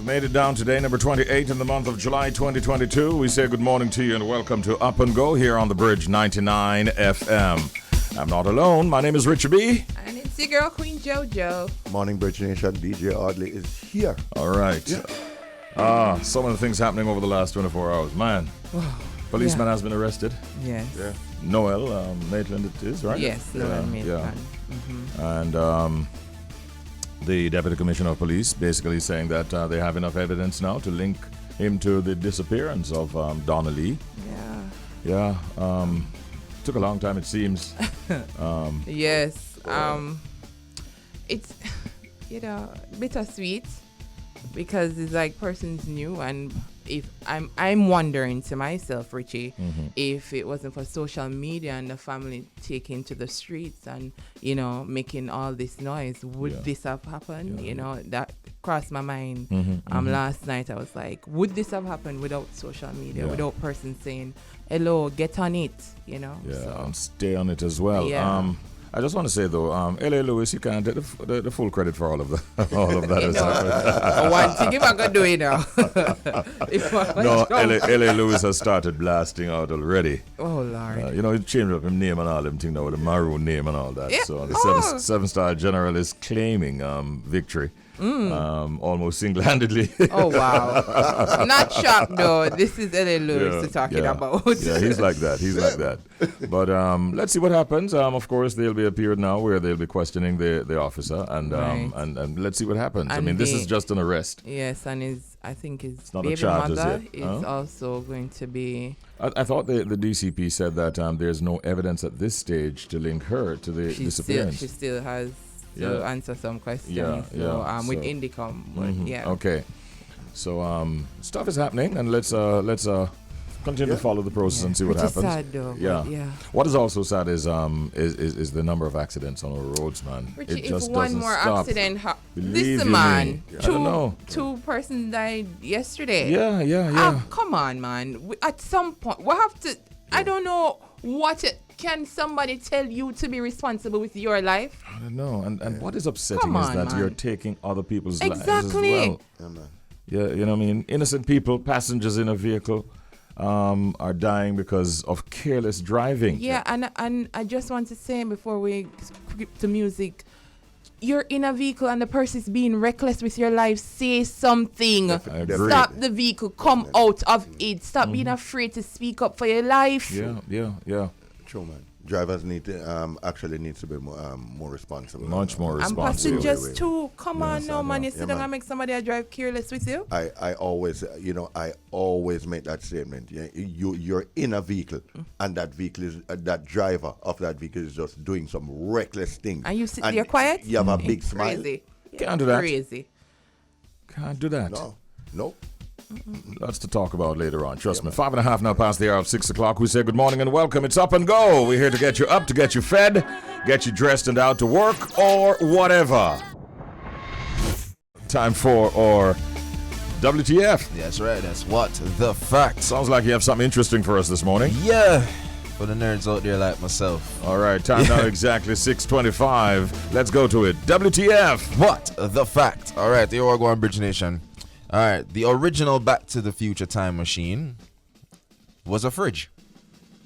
made it down today, number 28 in the month of July 2022. We say good morning to you and welcome to Up and Go here on the Bridge 99 FM. I'm not alone. My name is Richie B. And it's your girl, Queen JoJo. Morning, Bridge Nation. DJ Audley is here. All right. Yeah. Some of the things happening over the last 24 hours. Man, policeman has been arrested. Yes. Yeah. Noel Maitland it is, right? Yes, Noel Maitland. Yeah. Mm-hmm. And the Deputy Commissioner of Police basically saying that they have enough evidence now to link him to the disappearance of Donnelly. Yeah. Yeah. Took a long time, it seems. Yes. It's, bittersweet because it's like persons new, and if I'm wondering to myself, Richie, if it wasn't for social media and the family taking to the streets and making all this noise, would this have happened? That crossed my mind. Last night I was like, would this have happened without social media, without persons saying hello, get on it, Yeah, so. and stay on it as well. Yeah. I just want to say though, L.A. Lewis, you can't take the full credit for all of that. All of that. One thing if I could do it now. No, L.A. Lewis has started blasting out already. Oh Lord. He changed up his name and all them thing now with a maroon name and all that. Yeah. So the seven-star general is claiming victory. Almost single-handedly. Oh wow. Not shocked though. This is L.A. Lewis talking about. Yeah, he's like that. He's like that. But let's see what happens. Of course, there'll be a period now where they'll be questioning the officer, and and let's see what happens. And this is just an arrest. Yes, and I think his not a baby charge, mother is is also going to be. I thought the DCP said that there's no evidence at this stage to link her to the disappearance. She still has to answer some questions. With Indicom, but Okay, so stuff is happening, and let's continue to follow the process and see what happens. Sad though. Yeah. What is also sad is the number of accidents on our roads, man. Richie, it just if one doesn't more stop. accident Believe this you man, me. I don't know. two persons died yesterday. Yeah. Come on, man. At some point, we have to. I don't know can somebody tell you to be responsible with your life? I don't know. And what is upsetting is that you're taking other people's lives as Exactly. well. Yeah, you know what I mean? Innocent people, passengers in a vehicle, are dying because of careless driving. Yeah, and I just want to say before we skip to music, you're in a vehicle and the person is being reckless with your life. Say something. Stop the vehicle. Come out of it. Stop being afraid to speak up for your life. Yeah. True, man. Drivers need to needs to be more responsible. Much more responsible. And passengers too. Come on now, man. You sit down and make somebody drive careless with you. I always make that statement. You're in a vehicle, and that vehicle is that driver of that vehicle is just doing some reckless thing. And you sit there quiet. You have a big smile. Crazy. Can't do that. Crazy. Can't do that. No. Lots to talk about later on. Trust me. 5:30 now past the hour of 6 o'clock. We say good morning and welcome. It's Up and Go. We're here to get you up, to get you fed, get you dressed and out to work or whatever. Time for or WTF. That's right. That's what the fact. Sounds like you have something interesting for us this morning. Yeah. For the nerds out there like myself. All right. Time now exactly 6:25. Let's go to it. WTF. What the fact. All right. Here we go on Bridge Nation. All right, the original Back to the Future time machine was a fridge.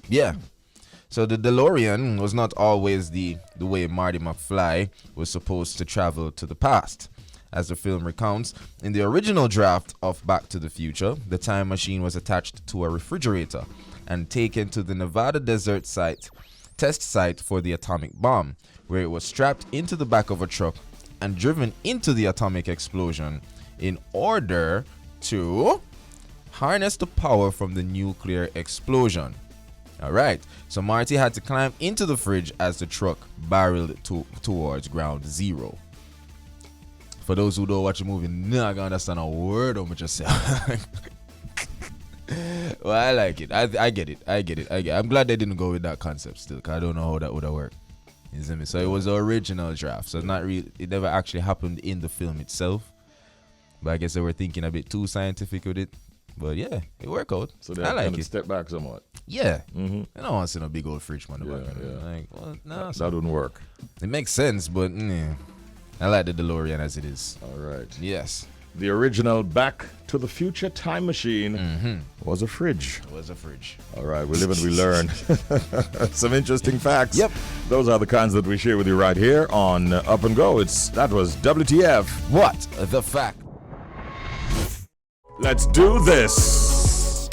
Yeah. So the DeLorean was not always the way Marty McFly was supposed to travel to the past. As the film recounts, in the original draft of Back to the Future, the time machine was attached to a refrigerator and taken to the Nevada desert test site for the atomic bomb, where it was strapped into the back of a truck and driven into the atomic explosion in order to harness the power from the nuclear explosion. Alright, so Marty had to climb into the fridge as the truck barreled towards ground zero. For those who don't watch the movie, not gonna understand a word of what you say. Well, I like it. I get it. I'm glad they didn't go with that concept still, because I don't know how that would have worked. You see me? So it was the original draft. So it never actually happened in the film itself. But I guess they were thinking a bit too scientific with it. But yeah, it worked out. So they I like to it. step back somewhat. Yeah. I don't want to see no big old fridge man. Like, well, no, that wouldn't work. It makes sense, but I like the DeLorean as it is. All right. Yes. the original Back to the Future time machine was a fridge. It was a fridge. All right, we live and we learn. Some interesting facts. Yep. Those are the kinds that we share with you right here on Up and Go. That was WTF. What the fact? Let's do this.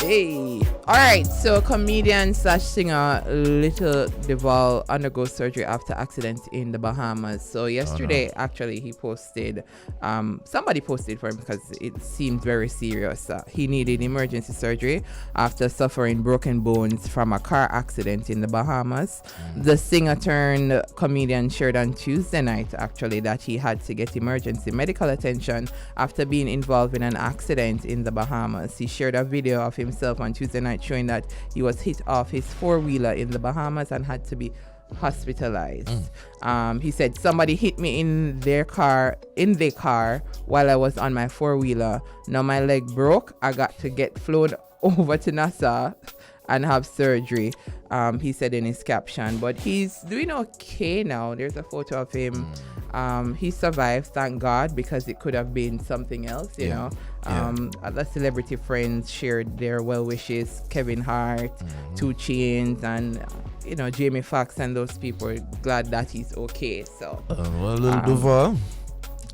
Hey. All right. So comedian slash singer Little Duval undergoes surgery after accident in the Bahamas. So yesterday, actually, he posted, somebody posted for him because it seemed very serious. He needed emergency surgery after suffering broken bones from a car accident in the Bahamas. The singer turned comedian shared on Tuesday night, actually, that he had to get emergency medical attention after being involved in an accident in the Bahamas. He shared a video of himself on Tuesday night showing that he was hit off his four-wheeler in the Bahamas and had to be hospitalized. He said, somebody hit me in the car while I was on my four-wheeler. Now my leg broke. I got to get flown over to Nassau and have surgery, he said in his caption. But he's doing okay now. There's a photo of him. He survived, thank God, because it could have been something else, you know. Other celebrity friends shared their well wishes. Kevin Hart, 2 Chainz, and Jamie Foxx, and those people are glad that he's okay. So Well, Little Duval,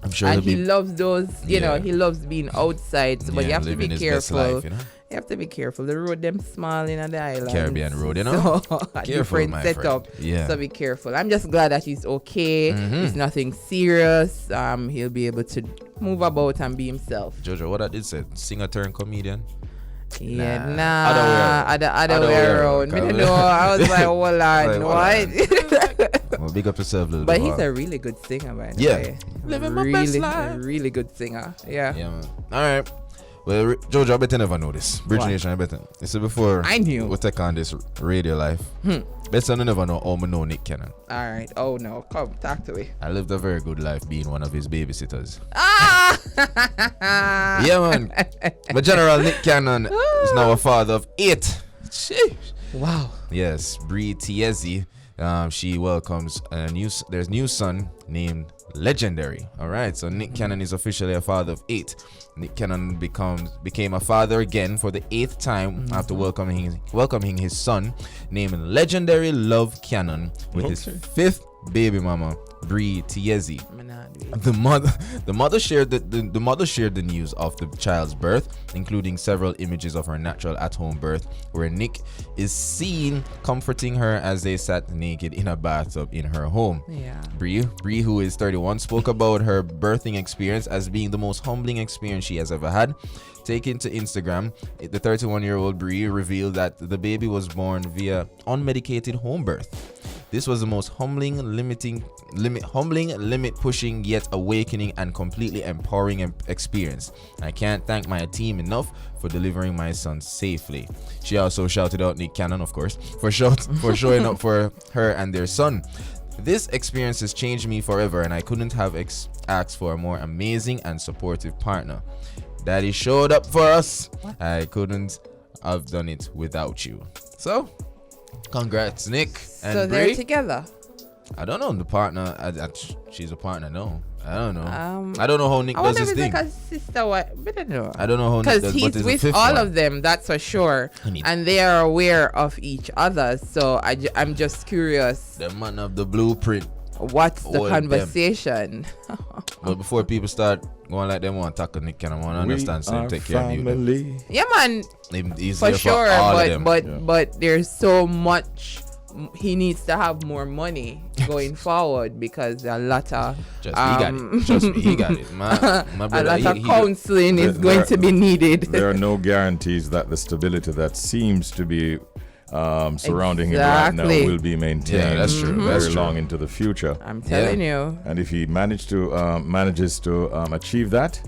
I'm sure and he loves those, he loves being outside, but you have to be living his best careful. life, you know? You have to be careful. The road them small in the island. Caribbean road, you know? So, Careful, different my setup. friend. Yeah. So be careful. I'm just glad that he's okay. It's nothing serious. He'll be able to move about and be himself. Jojo, what I did say, singer turned comedian. Other way around. I don't know. I was like, hold on, what? Well, big up yourself, Little But Duval. he's a really good singer, by the Yeah. way. Living my best Really, life. really good singer. Yeah. Yeah, man. All right. Well, Jojo, I bet you never know this. Bridge What? Nation, I bet you. This is before I knew. we take on this radio life. Bet you never know how I know Nick Cannon. All right. Oh, no. Come, talk to me. I lived a very good life being one of his babysitters. Ah! Yeah, man. But General Nick Cannon is now a father of 8. Wow. Yes, Bree Tiezi. She welcomes there's new son named Legendary. All right, so Nick Cannon is officially a father of 8. Nick Cannon became a father again for the 8th time after welcoming his son named Legendary Love Cannon with his 5th baby mama, Bree Tiezi. The mother shared the news of the child's birth, including several images of her natural at-home birth, where Nick is seen comforting her as they sat naked in a bathtub in her home. Yeah. Bree, who is 31, spoke about her birthing experience as being the most humbling experience she has ever had. Taken to Instagram, the 31-year-old Bree revealed that the baby was born via unmedicated home birth. This was the most humbling, limit pushing, yet awakening and completely empowering experience. I can't thank my team enough for delivering my son safely. She also shouted out Nick Cannon, of course, for showing up for her and their son. This experience has changed me forever, and I couldn't have asked for a more amazing and supportive partner. Daddy showed up for us. I couldn't have done it without you. So, congrats, Nick and So Bree. they're together. I don't know the partner. She's a partner. No, I don't know. I don't know how Nick I does wonder his if it's thing. like a sister. What? I don't know. I don't know how Nick Because does. But he's there's a with 5th all one. of them, that's for sure, and they are aware of each other. So I'm just curious. The man of the blueprint. What's the All of them. conversation? But before people start going like them, want to tackle Nick, and I want to understand, so take care of you. Family. Yeah, man, He's for there sure. for all of them. But there's so much. He needs to have more money going forward because a lot of he got it. Trust me, he got it. My brother, a lot of he counseling is going to be needed. There are no guarantees that the stability that seems to be surrounding him right now Exactly. will be maintained. Yeah, that's true. Very That's true. long into the future. I'm telling you. And if he manages to achieve that,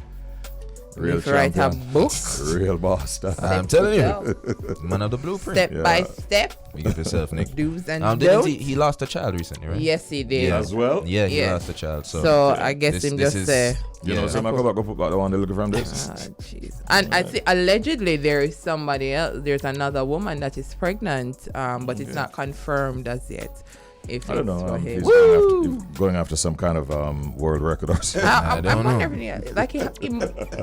real If you write a champion, book, real boss stuff. I'm telling Well, you, man of the blueprint. step by step, You get yourself, Nick. do's and Didn't don'ts. he lost a child recently, right? Yes, he did. As well. Yeah, he Yeah. lost a child. So I guess him just say. You know, so I go back up about the one they're looking from this. Ah, jeez. And I see allegedly there is somebody else. There's another woman that is pregnant, but it's not confirmed as yet. if I don't it's know. for him. He's going after some kind of world record or something. I don't know.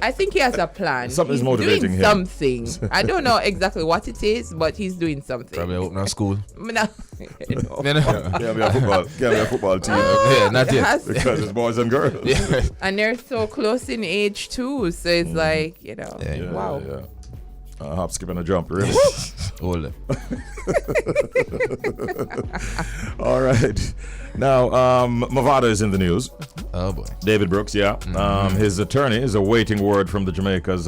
I think he has a plan. Something's He's motivating doing him. something. I don't know exactly what it is, but he's doing something. Probably open a school. No. No. Can't be a football team Yeah, not It yet. has- because it's boys and girls. Yeah. and they're so close in age too, so it's like, Yeah, wow. Yeah. Hop, skip, and a jump, really. Hold it. All right. Now, Mavada is in the news. Oh boy. David Brooks, yeah. His attorney is awaiting word from the Jamaica's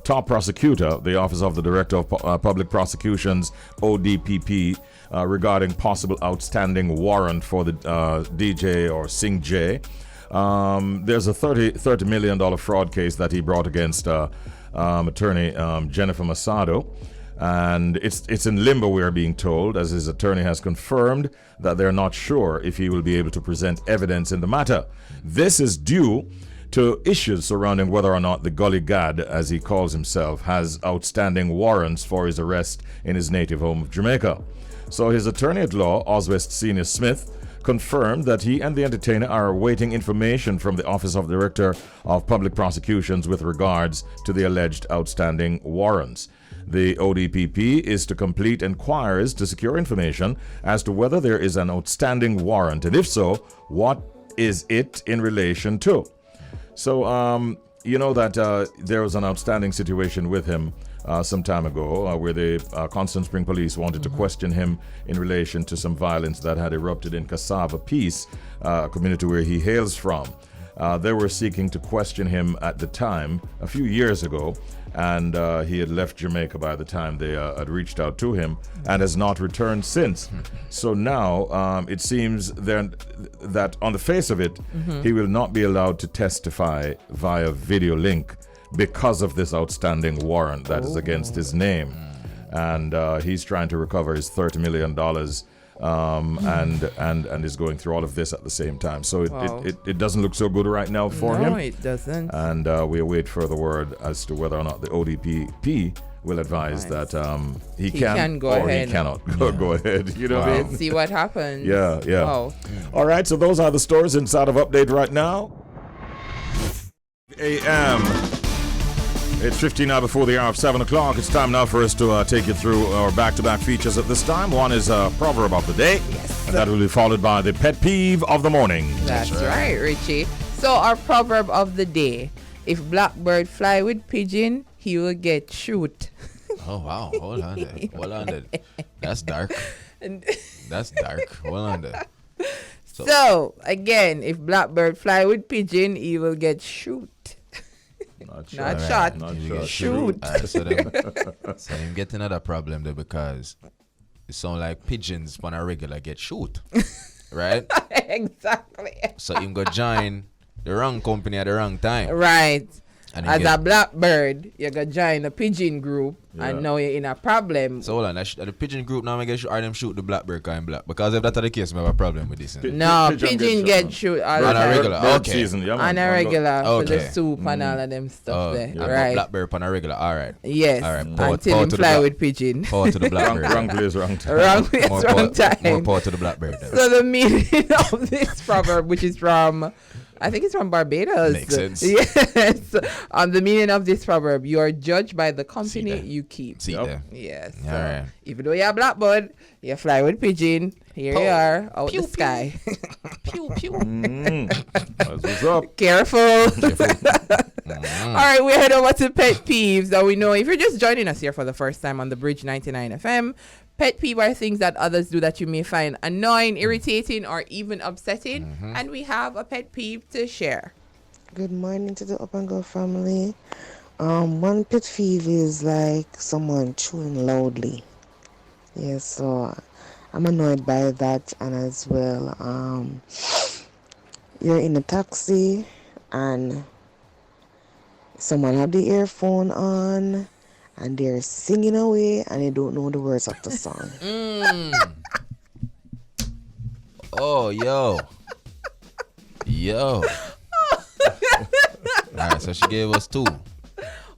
top prosecutor, the Office of the Director of Public Prosecutions, ODPP, regarding possible outstanding warrant for the DJ or Sing J. There's a $30 million fraud case that he brought against attorney Jennifer Masado. And it's in limbo, we are being told, as his attorney has confirmed that they're not sure if he will be able to present evidence in the matter. This is due to issues surrounding whether or not the Gully Gad, as he calls himself, has outstanding warrants for his arrest in his native home of Jamaica. So his attorney at law, Oswest Senior Smith, confirmed that he and the entertainer are awaiting information from the Office of Director of Public Prosecutions with regards to the alleged outstanding warrants. The ODPP is to complete inquiries to secure information as to whether there is an outstanding warrant, and if so, what is it in relation to? So, you know that there was an outstanding situation with him some time ago where the Constant Spring Police wanted to question him in relation to some violence that had erupted in Cassava Peace, a community where he hails from. They were seeking to question him at the time, a few years ago, and he had left Jamaica by the time they had reached out to him and has not returned since. So now it seems that on the face of it, he will not be allowed to testify via video link because of this outstanding warrant that is against his name. And he's trying to recover his $30 million and is going through all of this at the same time. So it doesn't look so good right now for him. No, it doesn't. And we await further word as to whether or not the ODPP will advise that he can go or ahead. he cannot go ahead. You know what I mean? Let's see what happens. Yeah. Wow. All right, so those are the stories inside of Update right now. A.M. It's 15 now before the hour of 7 o'clock. It's time now for us to take you through our back-to-back features at this time. One is a proverb of the day, and that will be followed by the pet peeve of the morning. That's right, Richie. So our proverb of the day: if blackbird fly with pigeon, he will get shoot. Oh wow. Hold on there. That's dark. That's dark. Hold on there. So again, if blackbird fly with pigeon, he will get shoot. Not shot. Shoot. So I'm getting another problem there because it sounds like pigeons on a regular get shoot. Right? Exactly. So him go join the wrong company at the wrong time. Right. And As a blackbird, you go join a pigeon group, Yeah. and now you're in a problem. So hold on, the pigeon group now I get shoot, or them shoot the blackbird kind black. Because if that's the case, I have a problem with this. No, pigeon pigeon get get shoot all On the a time. regular. Bird Okay. season, yeah, On man. a regular for the Okay. soup and all of them stuff there. Yeah. Right. Blackbird on a regular. All right. Yes. All right. Power Until him to the fly black- with pigeon. Power to the Wrong blackbird. place, wrong time. Wrong place, More wrong power- More time. power to the blackbird. Then. So the meaning of this proverb, which is from, I think it's from Barbados. Makes sense. Yes. The meaning of this proverb: you are judged by the company that. you keep. See Yep. there. Yes. All So right. even though you're a blackbird, you fly with pigeon. Here you are out Pew, the sky. Pew pew. That's what's up. Careful. All right, we head over to pet peeves. That we know if you're just joining us here for the first time on the Bridge 99 FM, pet peeve are things that others do that you may find annoying, irritating, or even upsetting. And we have a pet peeve to share. Good morning to the Up and Go family. One pet peeve is like someone chewing loudly. Yeah, so I'm annoyed by that, and as well, you're in a taxi and someone have the earphone on and they're singing away and you don't know the words of the song. Oh, yo. All right, so she gave us two.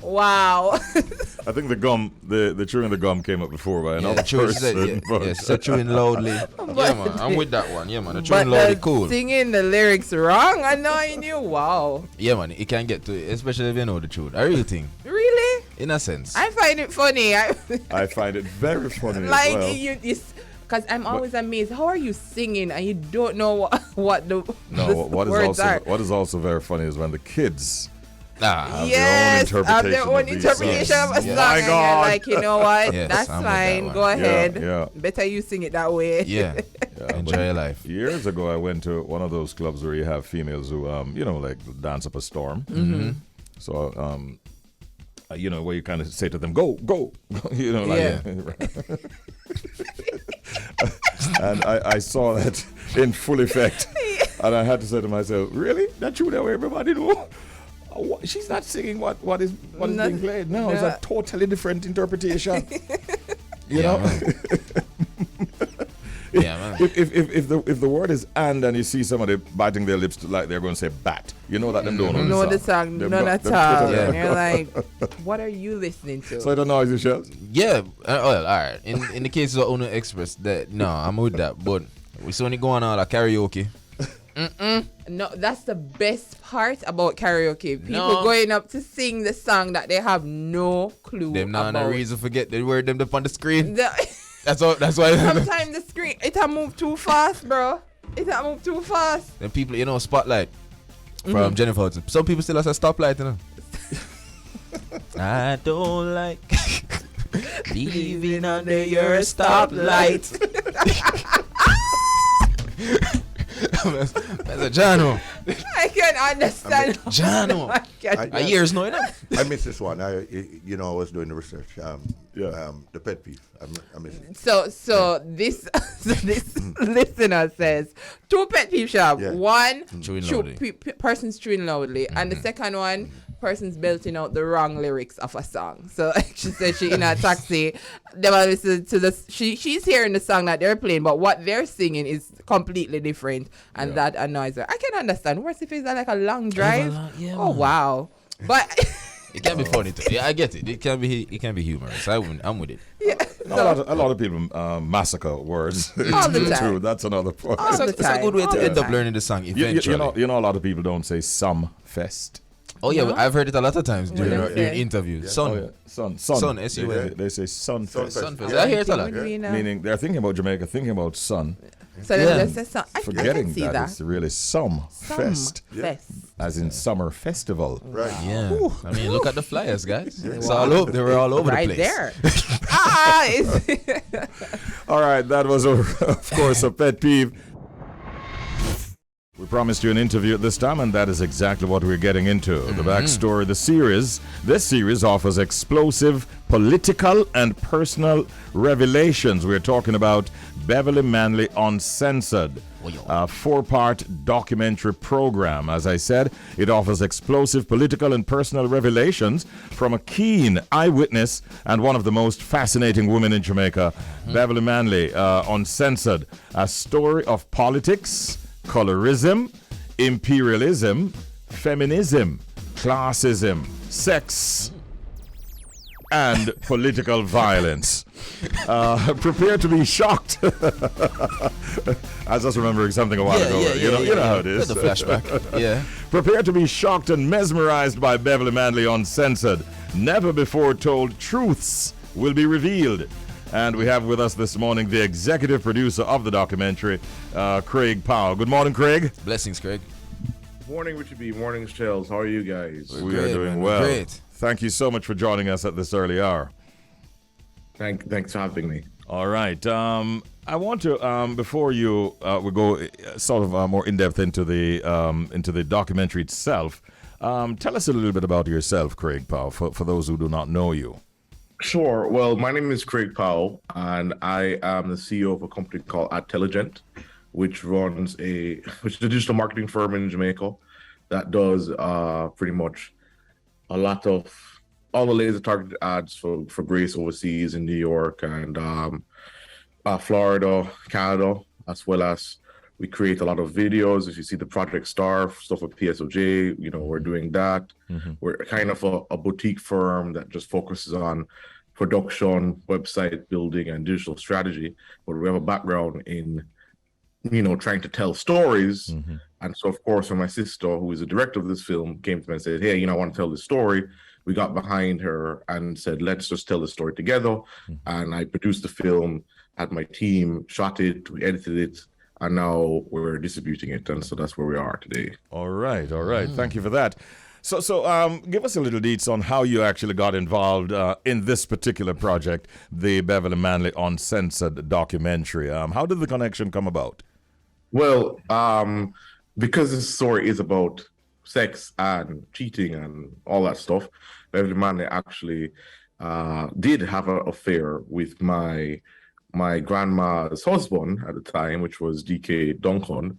Wow. I think the gum, the chewing the gum came up before by another person. So chewing loudly. Yeah, man. I'm with that one. Yeah, man. The But chewing loudly, the cool. singing the lyrics wrong, annoying you. Wow. Yeah, man. It can get to it, especially if you know the truth. I really think. Really? In a sense. I find it funny. I find it very funny like as well. you because I'm always amazed. How are you singing and you don't know what the words are? What is also very funny is when the kids have Yes, their own have their own interpretation interpretation of a song, My and God. you're like, you know what? Yes, That's I'm with that fine. one. Go ahead. yeah. Better you sing it that way. Yeah. Enjoy your life. Years ago, I went to one of those clubs where you have females who, like dance up a storm. Mm-hmm. So, where you kind of say to them, go, go, like. And I saw that in full effect. And I had to say to myself, really? That's true that way everybody know? She's not singing what is being played. No, it's a totally different interpretation. you know? Yeah, man. If the word is and you see somebody biting their lips like they're going to say bat, you know that them don't know the song, They're none not- at all. they're And you're like, what are you listening to? So I don't know, is it Shells? Yeah. Well, all right. In the case of Uno Express, I'm with that. But we still only going on like karaoke. No, that's the best part about karaoke. People No. going up to sing the song that they have no clue Them not about. no reason forget the word them up on the screen. The- That's why. Sometimes the screen, it a move too fast, bro. It a move too fast. Then people, Spotlight from Jennifer Hudson. Some people still have a stoplight, I don't like leaving under your stoplight. That's a Jano. I can understand. Jano. I can- A year's no enough. I missed this one. I was doing the research. The pet peeve. I missed it. So this listener says 2 pet peeves shop. Yeah. One, Chewing loudly. person's chewing loudly, and the second one, person's belting out the wrong lyrics of a song. So she said she in a taxi, they will listen to this. She's hearing the song that they're playing, but what they're singing is completely different, and that annoys her. I can understand. Worse if it's like a long drive. Oh wow, but. It can be funny too. Yeah, I get it. It can be humorous. I'm with it. Yeah. A lot of people massacre words. All the time. True, that's another point. All the It's a time. good way All to the end up time. learning the song You eventually. know, a lot of people don't say some fest. Oh yeah, No? I've heard it a lot of times What during they say? interviews. Oh, yeah. Sun. Sun, S-U-N. They say sun fest. Sun Sunfest. Yeah. I hear it a lot. Meaning they're thinking about Jamaica, thinking about sun, So Yeah. then just say I forgetting can see that that. it's really some fest, Fest. as in summer festival. Right. Yeah. I mean, look at the flyers, guys. It's all over. They were all over Right the place. there. All right, that was, of course, a pet peeve. We promised you an interview at this time, and that is exactly what we're getting into. The backstory, this series offers explosive political and personal revelations. We're talking about Beverly Manley Uncensored, a 4-part documentary program. As I said, it offers explosive political and personal revelations from a keen eyewitness and one of the most fascinating women in Jamaica, Beverly Manley Uncensored. A story of politics, colorism, imperialism, feminism, classism, sex, and political violence. Prepare to be shocked. I was just remembering something a while ago. You know how it is. The flashback. Yeah. Prepare to be shocked and mesmerized by Beverly Manley Uncensored. Never before told truths will be revealed. And we have with us this morning the executive producer of the documentary, Craig Powe. Good morning, Craig. Blessings, Craig. Morning, Richie B. Morning, Shells. How are you guys? We great, are doing man. well. Great. Thank you so much for joining us at this early hour. Thanks for having me. All right. I want to before we go sort of more in depth into the documentary itself. Tell us a little bit about yourself, Craig Powell, for those who do not know you. Sure. Well, my name is Craig Powell, and I am the CEO of a company called Intelligent, which is a digital marketing firm in Jamaica that does pretty much a lot of all the laser targeted ads for Grace overseas in New York and Florida, Canada, as well as We create a lot of videos. If you see the Project Star stuff with PSOJ, we're doing that. We're kind of a boutique firm that just focuses on production, website building, and digital strategy. But we have a background in, trying to tell stories. And so, of course, when my sister, who is the director of this film, came to me and said, hey, I want to tell this story, we got behind her and said, let's just tell the story together. And I produced the film, had my team shot it, we edited it, and now we're distributing it. And so that's where we are today. All right. Thank you for that. So, give us a little details on how you actually got involved in this particular project, the Beverly Manley Uncensored documentary. How did the connection come about? Well, because this story is about sex and cheating and all that stuff, Beverly Manley actually did have an affair with my grandma's husband at the time, which was DK Duncan.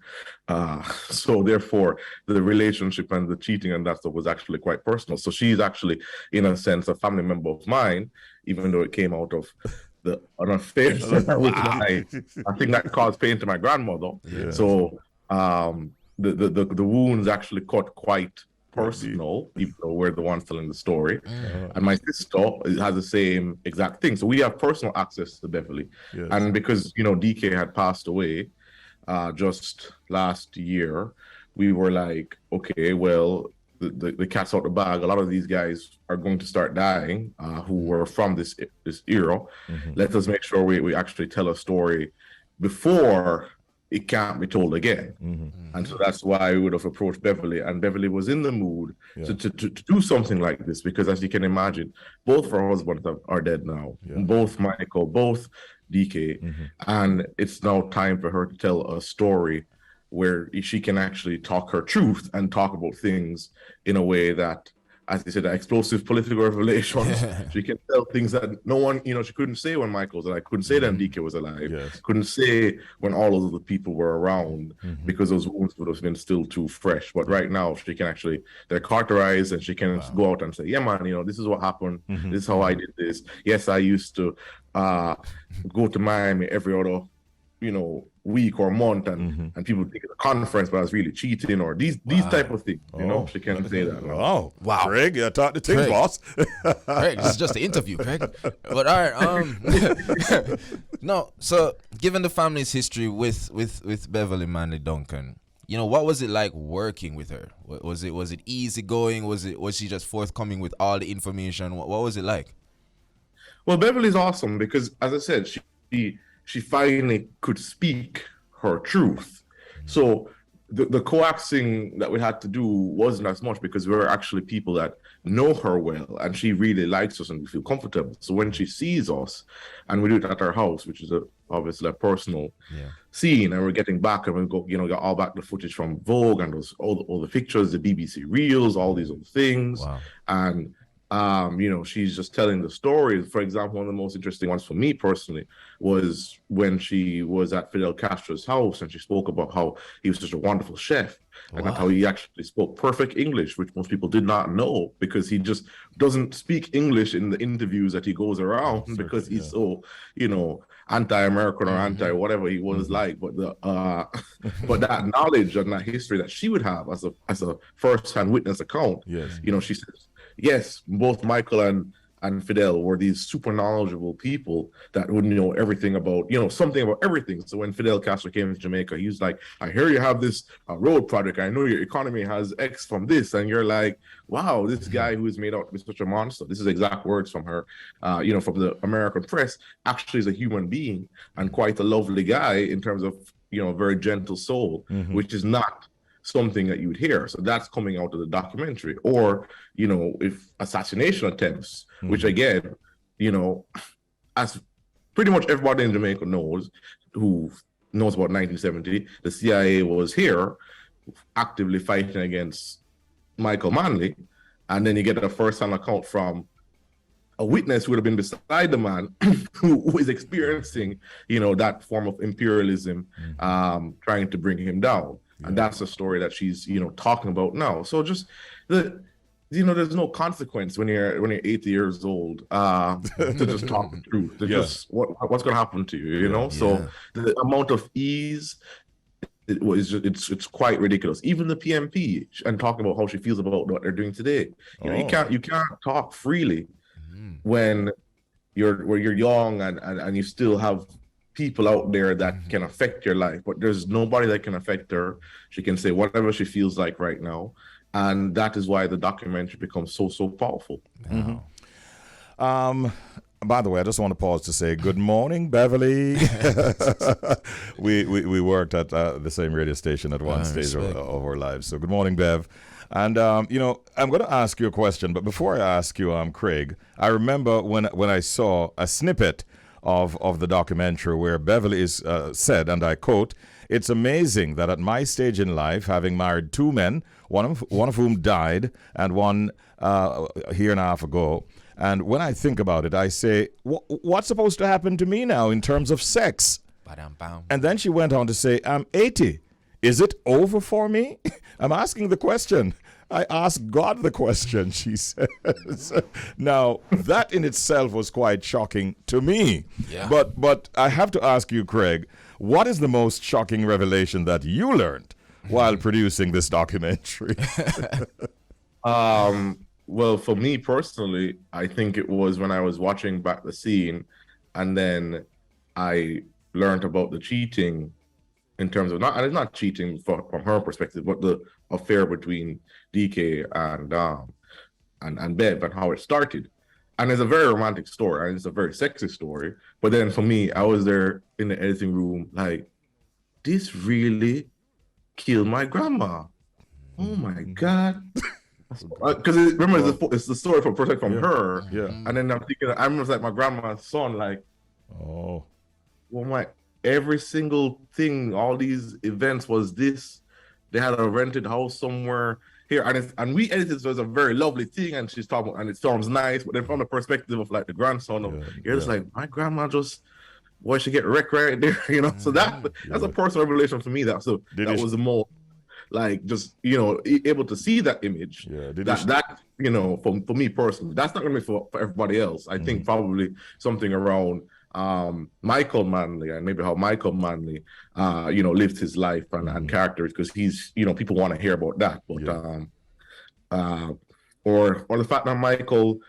So therefore, the relationship and the cheating and that stuff was actually quite personal. So she's actually, in a sense, a family member of mine, even though it came out of an affair with I think that caused pain to my grandmother. Yeah. So the wounds actually cut quite personal, even though we're the ones telling the story. And my sister has the same exact thing. So we have personal access to Beverly. Yes. And because, DK had passed away just last year, we were like, okay, well, the cat's out the bag. A lot of these guys are going to start dying who were from this era. Let us make sure we actually tell a story before it can't be told again. And so that's why we would have approached Beverly, and Beverly was in the mood to do something like this, because as you can imagine, both of our husbands are dead now, both Michael, both DK, and it's now time for her to tell a story where she can actually talk her truth and talk about things in a way that, as you said, explosive political revelations. She can tell things that no one, she couldn't say when Michael was alive, couldn't say when DK was alive, couldn't say when all of the people were around, because those wounds would have been still too fresh. But right now, she can actually, they're cauterized, and she can go out and say, yeah, man, this is what happened. This is how I did this. Yes, I used to go to Miami every other week or month, and people think it's a conference, but I was really cheating, or these type of things. She can't say that. Wow. Craig, you taught the thing, boss. Craig, this is just the interview, Craig. But all right, no. So, given the family's history with Beverly Manley Duncan, what was it like working with her? Was it easy going? Was she just forthcoming with all the information? What was it like? Well, Beverly's awesome because, as I said, she finally could speak her truth. So the coaxing that we had to do wasn't as much, because we're actually people that know her well, and she really likes us and we feel comfortable. So when she sees us, and we do it at our house, which is obviously a personal scene, and we're getting back, and we go, got all back the footage from Vogue, and those all the pictures, the BBC reels, all these other things. Wow. And she's just telling the story. For example, one of the most interesting ones for me personally was when she was at Fidel Castro's house, and she spoke about how he was such a wonderful chef, and how he actually spoke perfect English, which most people did not know, because he just doesn't speak English in the interviews that he goes around, because he's so, anti-American or anti-whatever he was like. But but that knowledge and that history that she would have as a first-hand witness account, she says, yes, both Michael and Fidel were these super knowledgeable people that would know everything about, something about everything. So when Fidel Castro came to Jamaica, he was like, I hear you have this road project. I know your economy has X from this. And you're like, wow, this guy who is made out to be such a monster, this is exact words from her, from the American press, actually is a human being and quite a lovely guy in terms of, a very gentle soul, which is not something that you would hear. So that's coming out of the documentary. Or, if assassination attempts, which again, as pretty much everybody in Jamaica knows, who knows about 1970, the CIA was here actively fighting against Michael Manley. And then you get a first-hand account from a witness who would have been beside the man who is experiencing, that form of imperialism, trying to bring him down. And that's the story that she's, talking about now. So just there's no consequence when you're 80 years old to just talk the truth. Just what's going to happen to you, So the amount of ease it's quite ridiculous. Even the PMP and talking about how she feels about what they're doing today. You can't talk freely when you're young and you still have people out there that can affect your life, but there's nobody that can affect her. She can say whatever she feels like right now, and that is why the documentary becomes so powerful. By the way, I just want to pause to say good morning, Beverly. we worked at the same radio station at one stage of our lives. So good morning, Bev. And, I'm going to ask you a question. But before I ask you, Craig, I remember when I saw a snippet of the documentary where Beverly is said, and I quote, "It's amazing that at my stage in life, having married two men, one of whom died and one a year and a half ago, and when I think about it, I say, what's supposed to happen to me now in terms of sex?" And then she went on to say, "I'm 80. Is it over for me?" I'm asking the question. I asked God the question, she says. Now, that in itself was quite shocking to me. Yeah. But I have to ask you, Craig, what is the most shocking revelation that you learned while producing this documentary? Well, for me personally, I think it was when I was watching back the scene, and then I learned about the cheating in terms of and it's not cheating from her perspective, but the affair between DK and Bev and how it started. And it's a very romantic story and it's a very sexy story. But then for me, I was there in the editing room like, this really killed my grandma. Oh my God. Because remember, it's the story from her. Yeah. And then I'm thinking, I remember like my grandma's son, like, oh, well, every single thing, all these events was this. They had a rented house somewhere here, and we edited, so it's a very lovely thing, and she's talking, and it sounds nice, but then from the perspective of like the grandson, you're just like, my grandma just, boy, she get wrecked right there, So that's a personal revelation for me. That was the most, like, just able to see that image. For me personally, that's not gonna be for everybody else. I think probably something around Michael Manley and maybe how Michael Manley lived his life and characters, because he's people want to hear about that, but or the fact that Michael,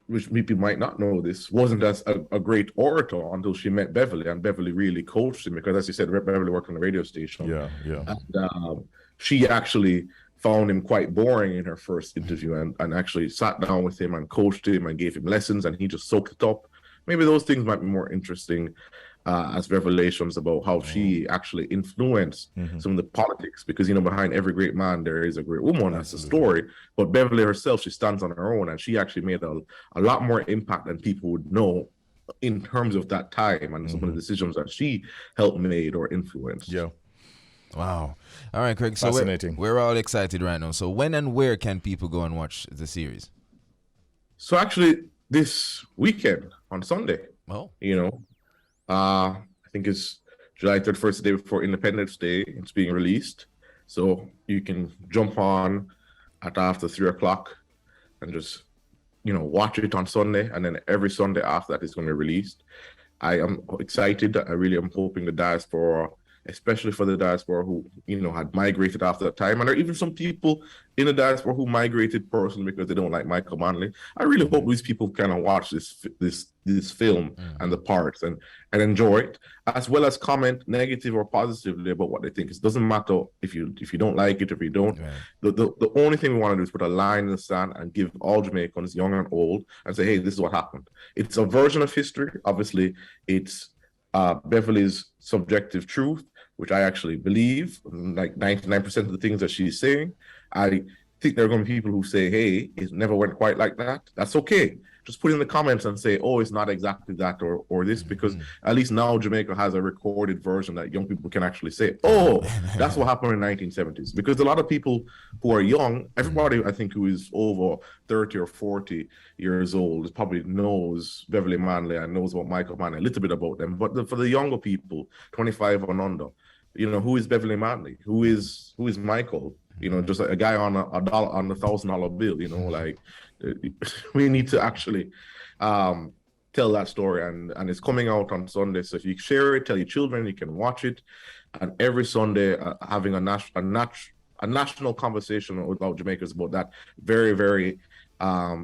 which people might not know this, wasn't as a great orator until she met Beverly, and Beverly really coached him, because as you said, Beverly worked on the radio station. And she actually found him quite boring in her first interview and actually sat down with him and coached him and gave him lessons, and he just soaked it up. Maybe those things might be more interesting as revelations about how she actually influenced some of the politics, because behind every great man there is a great woman. That's the story. But Beverly herself, she stands on her own, and she actually made a lot more impact than people would know in terms of that time and some of the decisions that she helped made or influenced. Yeah. Wow. All right, Craig. So fascinating. We're all excited right now. So when and where can people go and watch the series? So actually, this weekend on Sunday. Oh. I think it's July 31st, the day before Independence Day. It's being released. So you can jump on at after 3:00 and just, watch it on Sunday. And then every Sunday after that, it's going to be released. I am excited. I really am hoping the diaspora, especially for the diaspora who, had migrated after that time. And there are even some people in the diaspora who migrated personally because they don't like Michael Manley. I really hope these people kind of watch this film and the parts and enjoy it, as well as comment negative or positively about what they think. It doesn't matter if you don't like it, if you don't. Right. The only thing we want to do is put a line in the sand and give all Jamaicans, young and old, and say, hey, this is what happened. It's a version of history. Obviously, it's Beverly's subjective truth, which I actually believe, like 99% of the things that she's saying. I think there are going to be people who say, hey, it never went quite like that. That's okay. Just put in the comments and say, oh, it's not exactly that or this, because at least now Jamaica has a recorded version that young people can actually say, oh, that's what happened in the 1970s. Because a lot of people who are young, everybody I think who is over 30 or 40 years old probably knows Beverly Manley and knows about Michael Manley, a little bit about them. But for the younger people, 25 and under, who is Beverly Manley? Who is Michael? Just a guy on a dollar, on $1,000 bill. Like we need to actually tell that story, and it's coming out on Sunday. So if you share it, tell your children, you can watch it. and every Sunday having a national conversation about Jamaicans about that very, very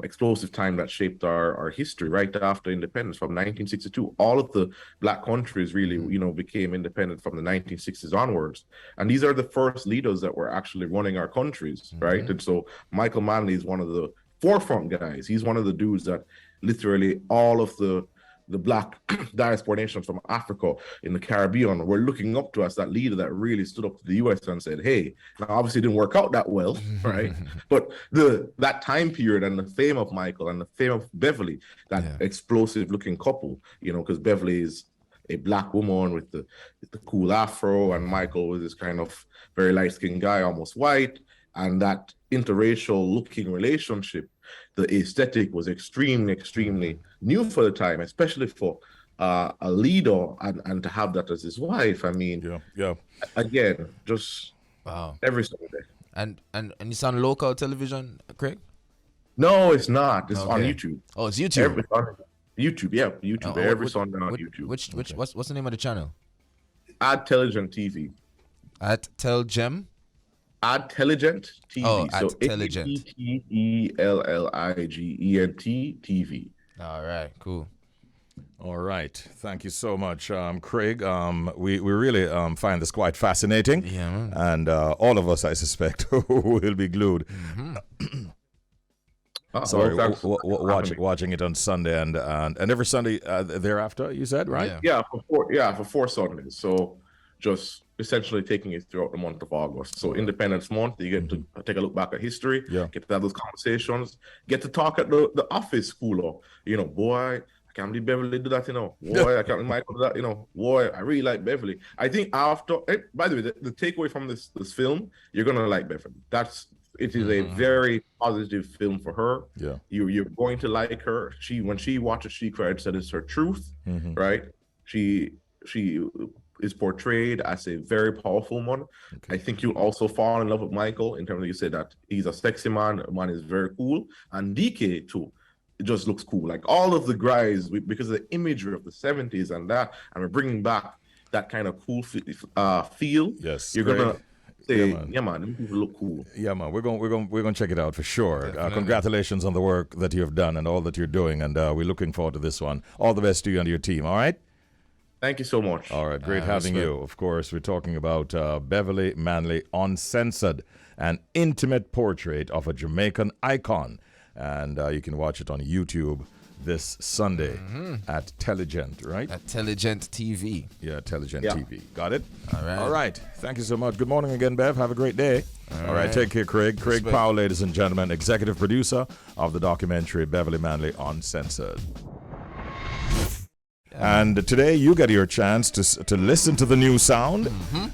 explosive time that shaped our history right after independence from 1962. All of the black countries really, became independent from the 1960s onwards. And these are the first leaders that were actually running our countries, right? And so Michael Manley is one of the forefront guys. He's one of the dudes that literally all of the black diaspora nations from Africa in the Caribbean were looking up to us, that leader that really stood up to the US and said, hey, now obviously it didn't work out that well, right? But that time period and the fame of Michael and the fame of Beverly, that explosive looking couple, because Beverly is a black woman with the cool afro, and Michael was this kind of very light-skinned guy, almost white, and that interracial looking relationship, the aesthetic was extremely new for the time, especially for a leader, and to have that as his wife. I mean, again, just every Sunday. And it's on local television, Craig? No, it's not. It's on YouTube. Oh, it's YouTube. YouTube. Every Sunday on YouTube. What's the name of the channel? Adtelligent TV. Adtelligent? Adtelligent TV. Oh, so Adtelligent. Adtelligent TV. All right, cool. All right. Thank you so much, Craig. We really find this quite fascinating. Yeah, man. And all of us, I suspect, will be glued. Sorry, watching it on Sunday and every Sunday thereafter, you said, right? Yeah, for 4 Sundays. So just essentially taking it throughout the month of August. So Independence Month, you get to take a look back at history, get to have those conversations, get to talk at the office school, boy, I can't believe Beverly did that, boy, I can't believe Michael did that, boy, I really like Beverly. I think after, by the way, the takeaway from this film, you're going to like Beverly. It is a very positive film for her. Yeah. You're going to like her. When she watches She Cried, said it's her truth, right? She is portrayed as a very powerful one. Okay. I think you also fall in love with Michael in terms of, you say that he's a sexy man is very cool, and DK too. It just looks cool. Like all of the guys, because of the imagery of the 70s and we're bringing back that kind of cool feel. Yes, you're gonna say, yeah, man, them people look cool. Yeah, man, we're gonna check it out for sure. Congratulations on the work that you have done and all that you're doing, and we're looking forward to this one. All the best to you and your team. All right. Thank you so much. All right, great having you. Of course, we're talking about Beverly Manley Uncensored, an intimate portrait of a Jamaican icon. And you can watch it on YouTube this Sunday at Telligent, right? At Telligent TV. Yeah, Telligent TV. Got it? All right. All right. Thank you so much. Good morning again, Bev. Have a great day. All right. Take care, Craig. Craig Powell, ladies and gentlemen, executive producer of the documentary Beverly Manley Uncensored. And today you get your chance to listen to the new sound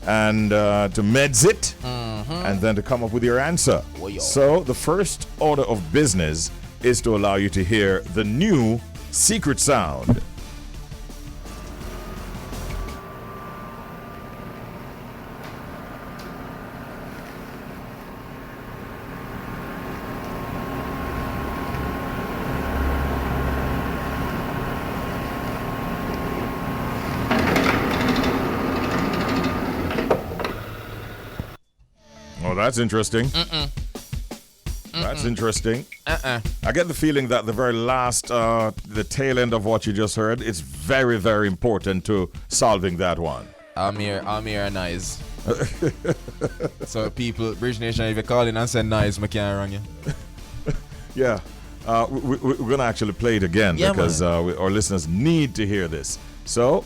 and to meds it and then to come up with your answer. So the first order of business is to allow you to hear the new secret sound. That's interesting. That's interesting. I get the feeling that the very last, the tail end of what you just heard, is very, very important to solving that one. I'm here and nice. So people, Bridge Nation, if you call in and say nice, I can't wrong you. Yeah. We're going to actually play it again because our listeners need to hear this. So,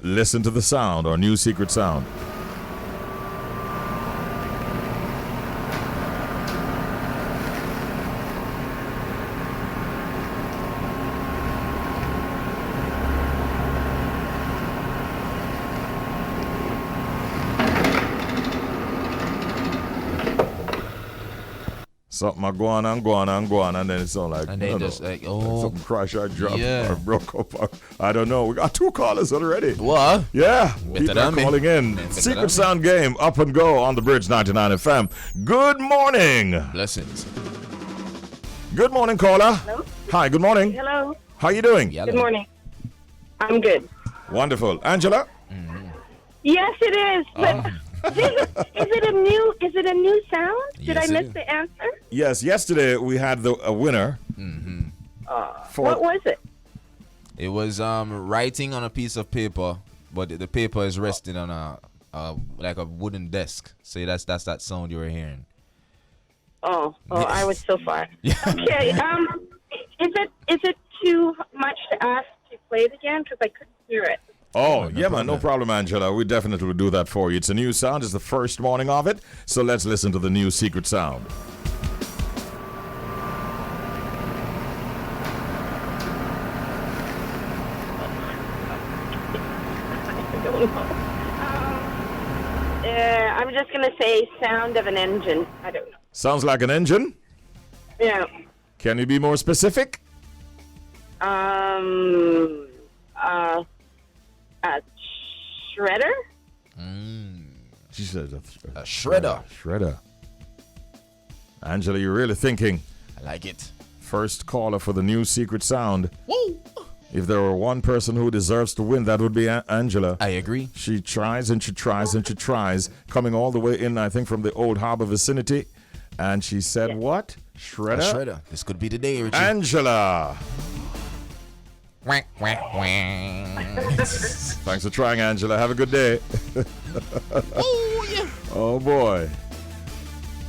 listen to the sound, our new secret sound. Something go on, and then it's all like, and then just like, oh, something crash or drop or broke up. I don't know. We got 2 callers already. What? Yeah, people are calling in. Secret Sound Game, up and go on the Bridge 99 FM. Good morning. Blessings. Good morning, caller. Hello. Hi. Good morning. Hello. How you doing? Good morning. I'm good. Wonderful. Angela. Yes, it is. But is it a new sound? Did Yes, I it miss is. the answer? Yes, yesterday we had a winner. What was it? It was writing on a piece of paper, but the paper is resting on a like a wooden desk. So that's that sound you were hearing. Oh, I was so far. Okay. Is it too much to ask to play it again? Because I couldn't hear it. Oh, yeah, man, no problem, Angela. We definitely will do that for you. It's a new sound. It's the first morning of it. So let's listen to the new secret sound. I don't know. I'm just going to say sound of an engine. I don't know. Sounds like an engine. Yeah. Can you be more specific? A shredder? She said A shredder. Shredder. Angela, you're really thinking. I like it. First caller for the new secret sound. Woo! If there were one person who deserves to win, that would be Angela. I agree. She tries and she tries and she tries, coming all the way in, I think, from the Old Harbor vicinity. And she said, what? A Shredder? shredder. This could be the day, Richie. Angela! Whack, whack, whack. Thanks for trying, Angela. Have a good day. Oh, yeah. Oh, boy.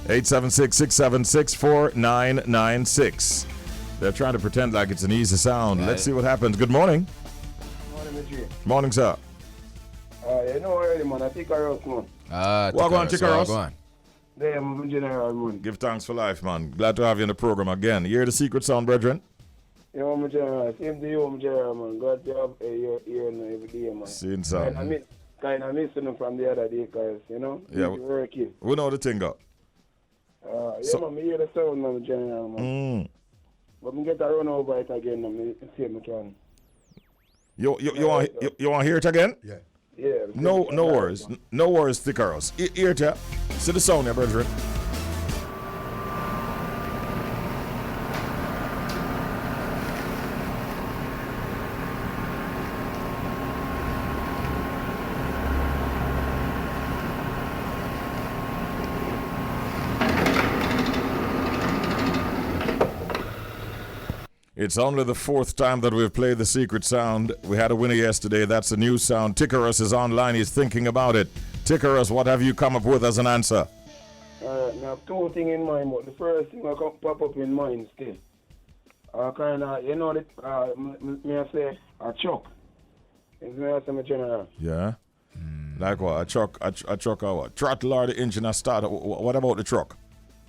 876-676-4996. They're trying to pretend like it's an easy sound. Let's see what happens. Good morning. Morning, Richie. Morning, sir. You know already, man. I think I wrote one. Walk on, Tikaros. Go on. There, I'm a general, man. Give thanks for life, man. Glad to have you in the program again. You hear the secret sound, brethren? You know, I'm a general. Same to you, I'm a general, man. Glad to have your ear every day, man. Seeing sound. Kind of missing them from the other day, because, you know, Yeah, busy working. We know the thing up. Yeah, man, I hear the sound, man, general, man. But I get to run over it again, man. See if I can. You want to hear it again? Yeah. Yeah. No worries. No worries, Tikaros. Hear it, yeah. See the sound, yeah, brethren. It's only the fourth time that we've played the secret sound. We had a winner yesterday. That's a new sound. Tikaros is online. He's thinking about it. Tikaros, what have you come up with as an answer? I have two things in mind, but the first thing I come pop up in mind still. Kind of, you know, me I say a truck. It's me I say my general. Yeah? Like what? A truck or what? Throttle or the engine or start? What about the truck?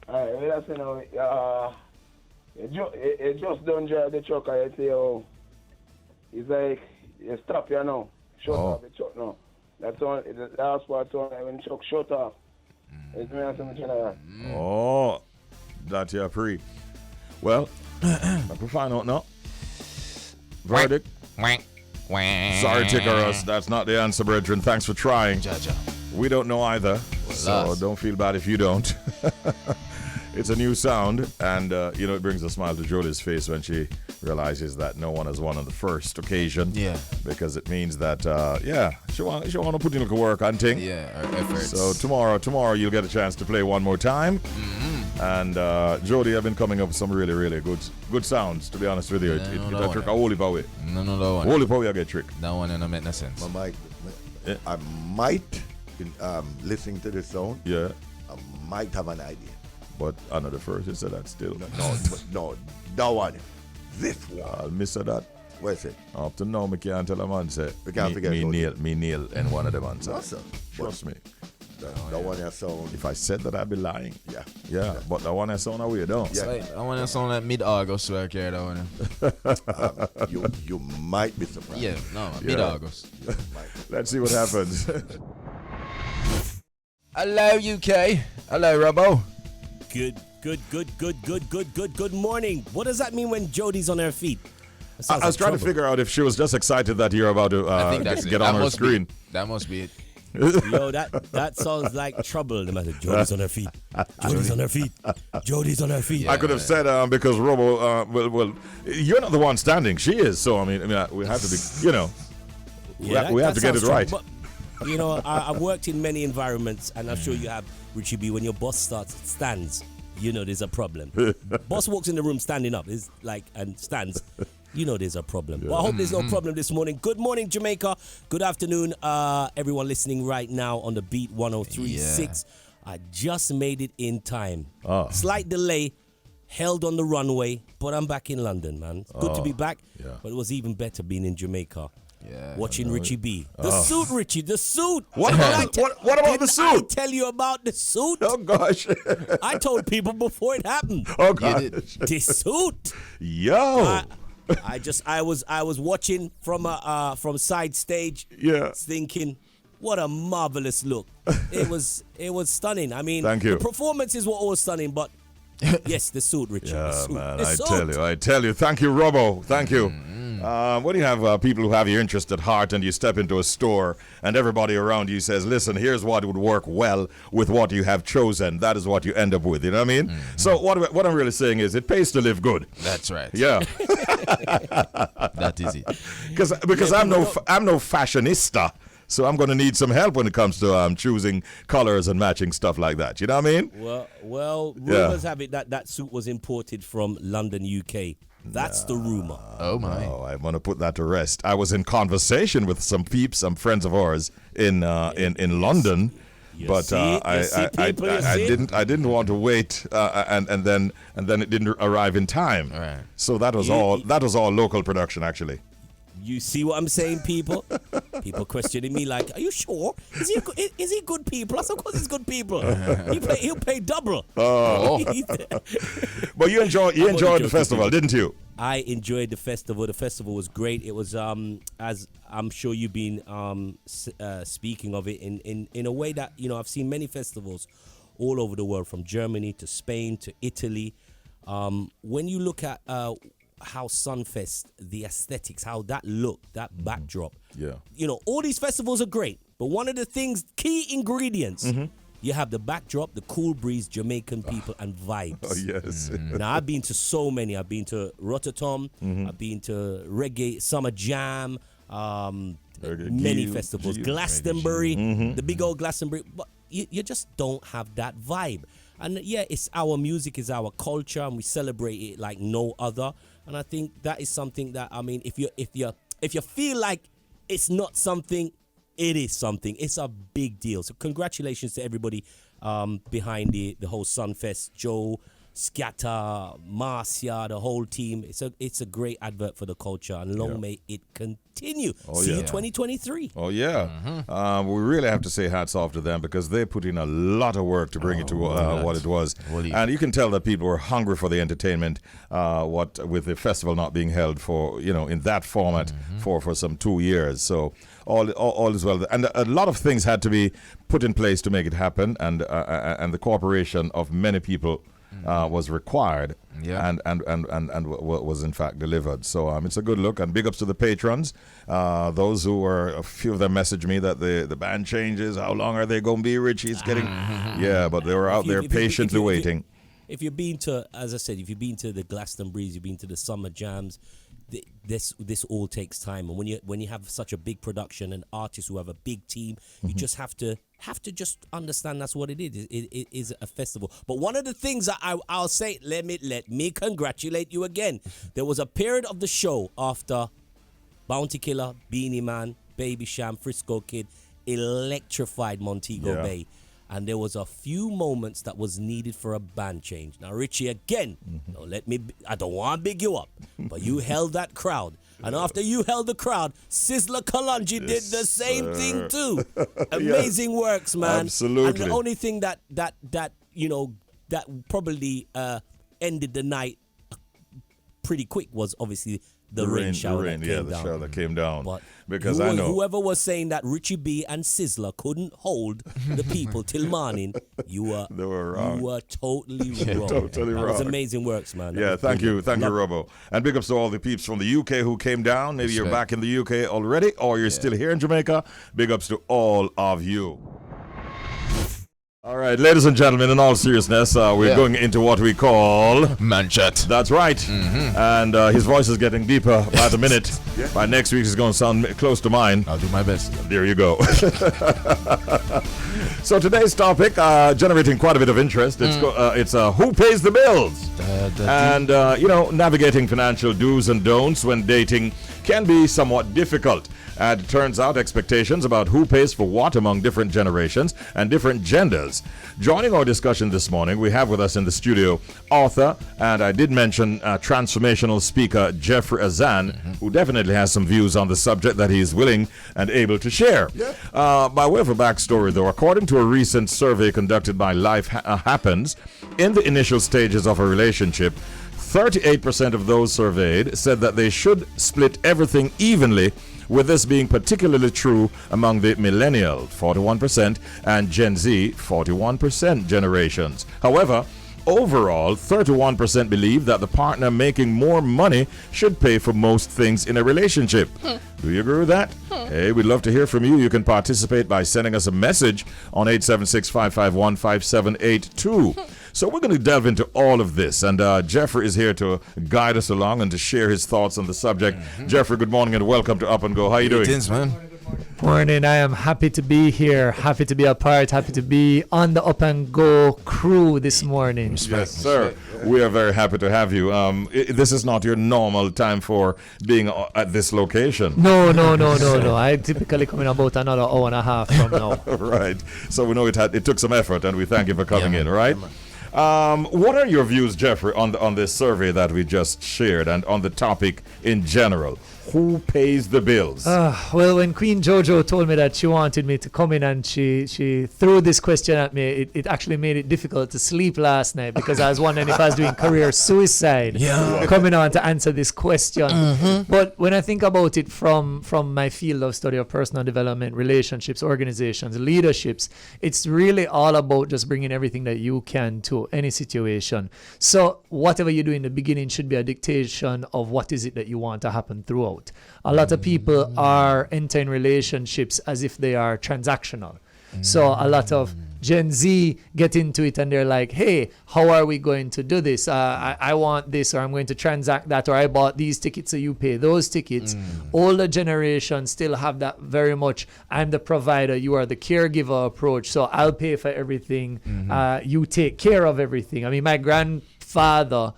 Alright, that's, you know, it just don't drive the truck. I say, oh, it's like you stop, you know, shut off the truck now. That's all. The last part when the truck shut off. It's me and some Oh, that you pre. Well, I can find out now. Verdict. Whack, whack. Sorry, Tikaros. That's not the answer, brethren. Thanks for trying. Jaja. We don't know either, so lost. don't feel bad if you don't. It's a new sound, and it brings a smile to Jodie's face when she realizes that no one has won on the first occasion. Yeah. Because it means that, she want to put in a little work on thing. Yeah, our efforts. So tomorrow you'll get a chance to play one more time. And Jodie, I've been coming up with some really, really good sounds, to be honest with you. It trick a holy power. No, that one. Holy power, you get trick. That one don't make no sense. I might, listening to the sound, Yeah. I might have an idea. But another first, you said that still. No, that one. This one. I'll miss that. Where's it? Up to now, I can't tell a man say. We can't forget about me nail, and one of them answer. No, sir. Trust me. That one has sound. If I said that, I'd be lying. Yeah. But that one has sound away, don't. Yeah. Like, I want to sound like mid-August where I carry that one. You might be surprised. Yeah, no, mid-August. Let's see what happens. Hello, UK. Hello, Robbo. Good morning. What does that mean when Jodie's on her feet? I was trying to figure out if she was just excited that you're about to I think that's get it. on That her must screen. That must be it. Yo, that sounds like trouble. No matter. Jodie's on her feet. Jodie's on her feet. Jodie's on her feet. I could have said because Robo, well, you're not the one standing. She is. So I mean, we have to be, we have to get it right. You know, I've worked in many environments, and I'm sure you have, Richie B. When your boss stands, you know there's a problem. Boss walks in the room standing up, is like, and stands. You know there's a problem. Yeah. Well, I hope there's no problem this morning. Good morning, Jamaica. Good afternoon, everyone listening right now on the Beat 103.6. I just made it in time. Slight delay, held on the runway, but I'm back in London, man. It's good to be back, but it was even better being in Jamaica. Yeah, watching Richie B. The suit, Richie, the suit. What about the suit? I tell you about the suit. Oh, gosh. I told people before it happened. Oh, gosh. The suit. Yo. I was watching from side stage, thinking, what a marvelous look. It was stunning. I mean, thank you. The performances were all stunning, but yes, the suit, Richard. Yeah, the suit. man, The I tell you. Thank you, Robbo. Thank you. When you have people who have your interest at heart and you step into a store and everybody around you says, listen, here's what would work well with what you have chosen. That is what you end up with. You know what I mean? So what I'm really saying is it pays to live good. That's right. Yeah. That is it. Because I'm no fashionista. So I'm going to need some help when it comes to choosing colors and matching stuff like that. You know what I mean? Well, rumors have it that suit was imported from London, UK. That's the rumor. Oh my! No, I want to put that to rest. I was in conversation with some friends of ours in London, but I didn't want to wait, and then it didn't arrive in time. Right. So that was all local production actually. You see what I'm saying, people? People questioning me like, are you sure? Is he good people? I said, of course he's good people. He'll pay double. Oh. But you enjoyed the festival, didn't you? I enjoyed the festival. The festival was great. It was, as I'm sure you've been speaking of it in a way that, you know, I've seen many festivals all over the world, from Germany to Spain to Italy. When you look at how Sunfest, the aesthetics, how that looked, that backdrop. Yeah. You know, all these festivals are great, but one of the things, key ingredients, you have the backdrop, the cool breeze, Jamaican people, and vibes. Oh, yes. Now, I've been to so many. I've been to Rotterdam. I've been to Reggae Summer Jam, many festivals. Glastonbury, the big old Glastonbury. But you just don't have that vibe. And yeah, it's our music, is our culture, and we celebrate it like no other. And I think that is something that, I mean, if you feel like it's not something, it is something. It's a big deal. So congratulations to everybody behind the whole Sunfest. Joe, Scatter, Marcia, the whole team. It's a great advert for the culture, and long may it continue. See you 2023. Oh yeah. We really have to say hats off to them, because they put in a lot of work to bring it to what it was. And you can tell that people were hungry for the entertainment. With the festival not being held for, you know, in that format for some 2 years. So all is well, and a lot of things had to be put in place to make it happen, and the cooperation of many people was required, and was in fact delivered. So it's a good look, and big ups to the patrons. Those who were, a few of them messaged me that the band changes. How long are they going to be, Richie? It's getting but they were out there patiently waiting. If you've been to, as I said, if you've been to the Glastonbury's, you've been to the summer jams, this all takes time. And when you have such a big production and artists who have a big team, you just have to just understand that's what it is. It is a festival. But one of the things that I'll say, let me congratulate you again. There was a period of the show after Bounty Killer, Beanie Man, Baby Sham, Frisco Kid electrified Montego Bay. And there was a few moments that was needed for a band change. Now, Richie, again, I don't want to big you up, but you held that crowd. And after you held the crowd, Sizzler Kalonji did the same thing too. Amazing works, man. Absolutely. And the only thing that you know, that probably ended the night pretty quick was obviously the rain shower that came down. But because I know whoever was saying that Richie B and Sizzler couldn't hold the people till morning, they were wrong. You were totally wrong. Totally wrong. It was amazing works, man. Thank you, Robbo. And big ups to all the peeps from the UK who came down. Maybe you're back in the UK already, or you're still here in Jamaica. Big ups to all of you. All right, ladies and gentlemen, in all seriousness, we're going into what we call Man chat. That's right. And his voice is getting deeper by the minute. By next week, it's going to sound close to mine. I'll do my best. There you go. So today's topic, generating quite a bit of interest. It's who pays the bills? And, navigating financial do's and don'ts when dating can be somewhat difficult. And it turns out expectations about who pays for what among different generations and different genders. Joining our discussion this morning, we have with us in the studio author, and I did mention transformational speaker Jeffery Azan, who definitely has some views on the subject that he is willing and able to share. By way of a backstory, though, according to a recent survey conducted by Life Happens, in the initial stages of a relationship, 38% of those surveyed said that they should split everything evenly, with this being particularly true among the millennial, 41%, and Gen Z, 41% generations. However, overall, 31% believe that the partner making more money should pay for most things in a relationship. Do you agree with that? Hey, we'd love to hear from you. You can participate by sending us a message on 876-551-5782. So we're going to delve into all of this, and Jeffery is here to guide us along and to share his thoughts on the subject. Jeffery, good morning and welcome to Up and Go. How you doing? Greetings, man. Morning. I am happy to be here, happy to be a part, happy to be on the Up and Go crew this morning. Yes, sir. We are very happy to have you. This is not your normal time for being at this location. No. I typically come in about another hour and a half from now. Right. So we know it took some effort, and we thank you for coming in, right? What are your views, Jeffery, on this survey that we just shared and on the topic in general? Who pays the bills? Well, when Queen Jojo told me that she wanted me to come in and she threw this question at me, it actually made it difficult to sleep last night because I was wondering if I was doing career suicide coming on to answer this question. But when I think about it from my field of study of personal development, relationships, organizations, leaderships, it's really all about just bringing everything that you can to any situation. So whatever you do in the beginning should be a dictation of what is it that you want to happen throughout. A lot of people are entering relationships as if they are transactional. So a lot of Gen Z get into it and they're like, hey, how are we going to do this? I want this, or I'm going to transact that, or I bought these tickets so you pay those tickets. Older generations still have that very much, I'm the provider, you are the caregiver approach. So I'll pay for everything. You take care of everything. I mean, my grandfather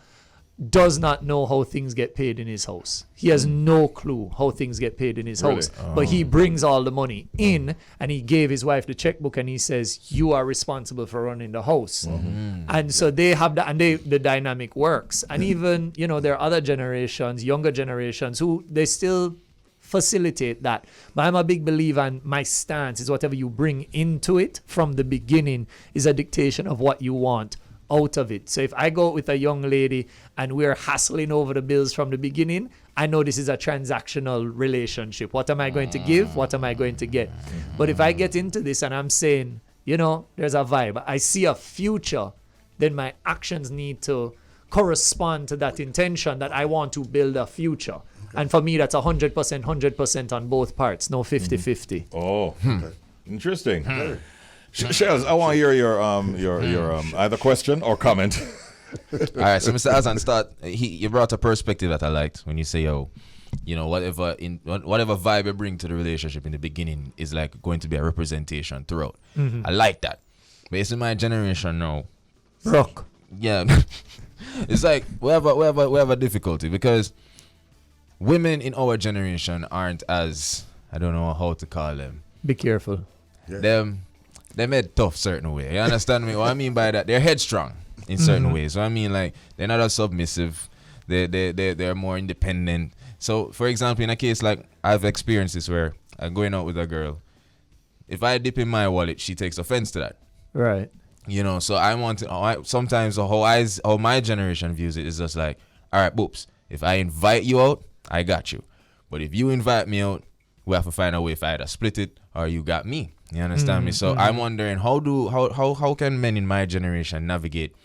does not know how things get paid in his house. He has no clue how things get paid in his house. But he brings all the money in, and he gave his wife the checkbook, and he says, you are responsible for running the house. And so they have that, and the dynamic works. And even, there are other generations, younger generations, who they still facilitate that. But I'm a big believer, and my stance is whatever you bring into it from the beginning is a dictation of what you want out of it. So if I go with a young lady and we're hassling over the bills from the beginning, I know this is a transactional relationship. What am I going to give? What am I going to get? But if I get into this and I'm saying, there's a vibe, I see a future, then my actions need to correspond to that intention that I want to build a future. And for me, that's 100% on both parts, no 50-50. Oh, interesting. Shells, I want to hear your either question or comment. All right, so Mr. Azan, you brought a perspective that I liked when you say, whatever vibe you bring to the relationship in the beginning is like going to be a representation throughout. I like that. But it's in my generation now. Rock. Yeah. It's like we have a difficulty because women in our generation aren't as, I don't know how to call them. Be careful. They're made tough certain way. You understand me? What I mean by that, they're headstrong in certain ways. So I mean, like, they're not as submissive. They're more independent. So, for example, in a case like I've experienced this where I'm going out with a girl. If I dip in my wallet, she takes offense to that. Right. So I want to. Sometimes how my generation views it is just like, all right, boops. If I invite you out, I got you. But if you invite me out, we have to find a way if I either split it or you got me. You understand me? So I'm wondering how can men in my generation navigate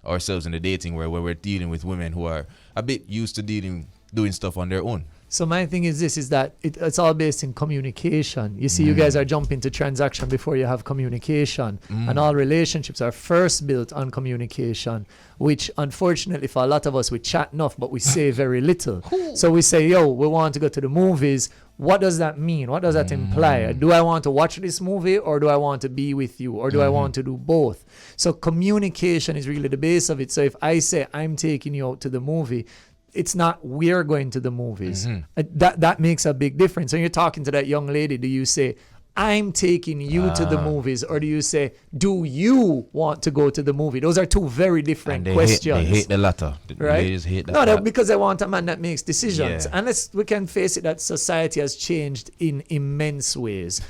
ourselves in the dating world where we're dealing with women who are a bit used to doing stuff on their own? So my thing is this, is that it's all based in communication. You see, you guys are jumping to transaction before you have communication. And all relationships are first built on communication, which unfortunately for a lot of us, we chat enough, but we say very little. So we say, yo, we want to go to the movies. What does that mean? What does that imply? Do I want to watch this movie, or do I want to be with you, or do I want to do both? So communication is really the base of it. So if I say I'm taking you out to the movie, it's not we're going to the movies. That makes a big difference. When you're talking to that young lady, do you say, I'm taking you to the movies, or do you say, do you want to go to the movie? Those are two very different questions. They hate the latter. Right? Ladies hate the No, because they want a man that makes decisions. Yeah. Unless we can face it that society has changed in immense ways.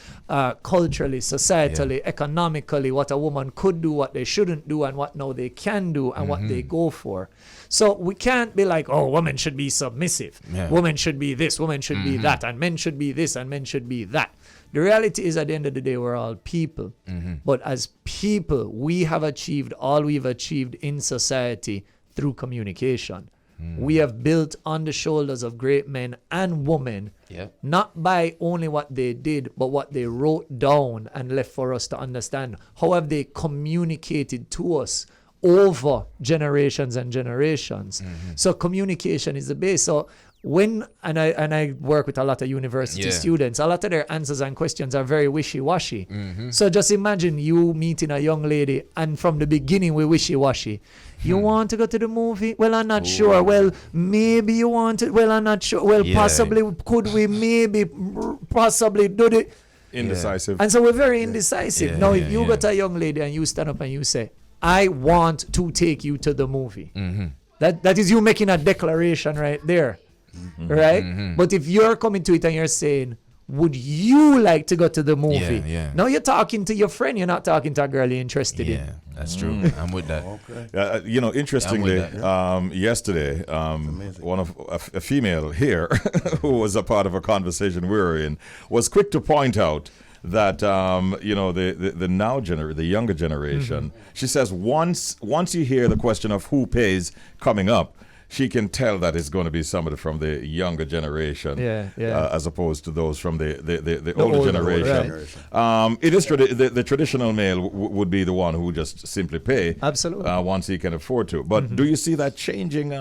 Culturally, societally, economically, what a woman could do, what they shouldn't do, and what now they can do, and what they go for. So we can't be like, oh, women should be submissive. Yeah. Women should be this, women should be that, and men should be this, and men should be that. The reality is, at the end of the day, we're all people. But as people, we have achieved all we've achieved in society through communication. We have built on the shoulders of great men and women, not by only what they did, but what they wrote down and left for us to understand. How have they communicated to us over generations and generations? So communication is the base. So when I work with a lot of university students, a lot of their answers and questions are very wishy-washy. So just imagine you meeting a young lady, and from the beginning we're wishy-washy. You want to go to the movie? Well, I'm not sure. Well, maybe you want it. Well, I'm not sure. Well, possibly, could we maybe possibly do it? Indecisive. And so we're very indecisive. Now, if you got a young lady and you stand up and you say, I want to take you to the movie. That is you making a declaration right there. Right? But if you're coming to it and you're saying, would you like to go to the movie? Now you're talking to your friend. You're not talking to a girl you're interested in. Yeah, that's true. I'm with that. Interestingly, yesterday, a female here who was a part of a conversation we were in was quick to point out that the younger generation, she says once you hear the question of who pays coming up, she can tell that it's going to be somebody from the younger generation, as opposed to those from the older generation. Right. It is the traditional male would be the one who just simply pay, absolutely, once he can afford to. But do you see that changing?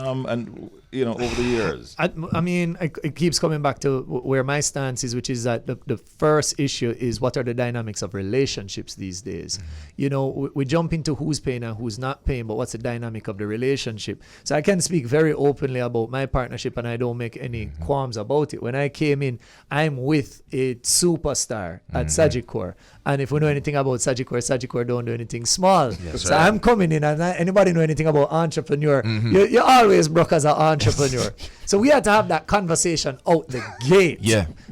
Over the years, I mean, it keeps coming back to where my stance is, which is that the first issue is what are the dynamics of relationships these days. We jump into who's paying and who's not paying, but what's the dynamic of the relationship? So I can speak very openly about my partnership, and I don't make any qualms about it. When I came in, I'm with a superstar at Sagicor. And if we know anything about Sagicor don't do anything small. So I'm coming in, and anybody know anything about entrepreneur, you're always broke as an entrepreneur. So we had to have that conversation out the gate.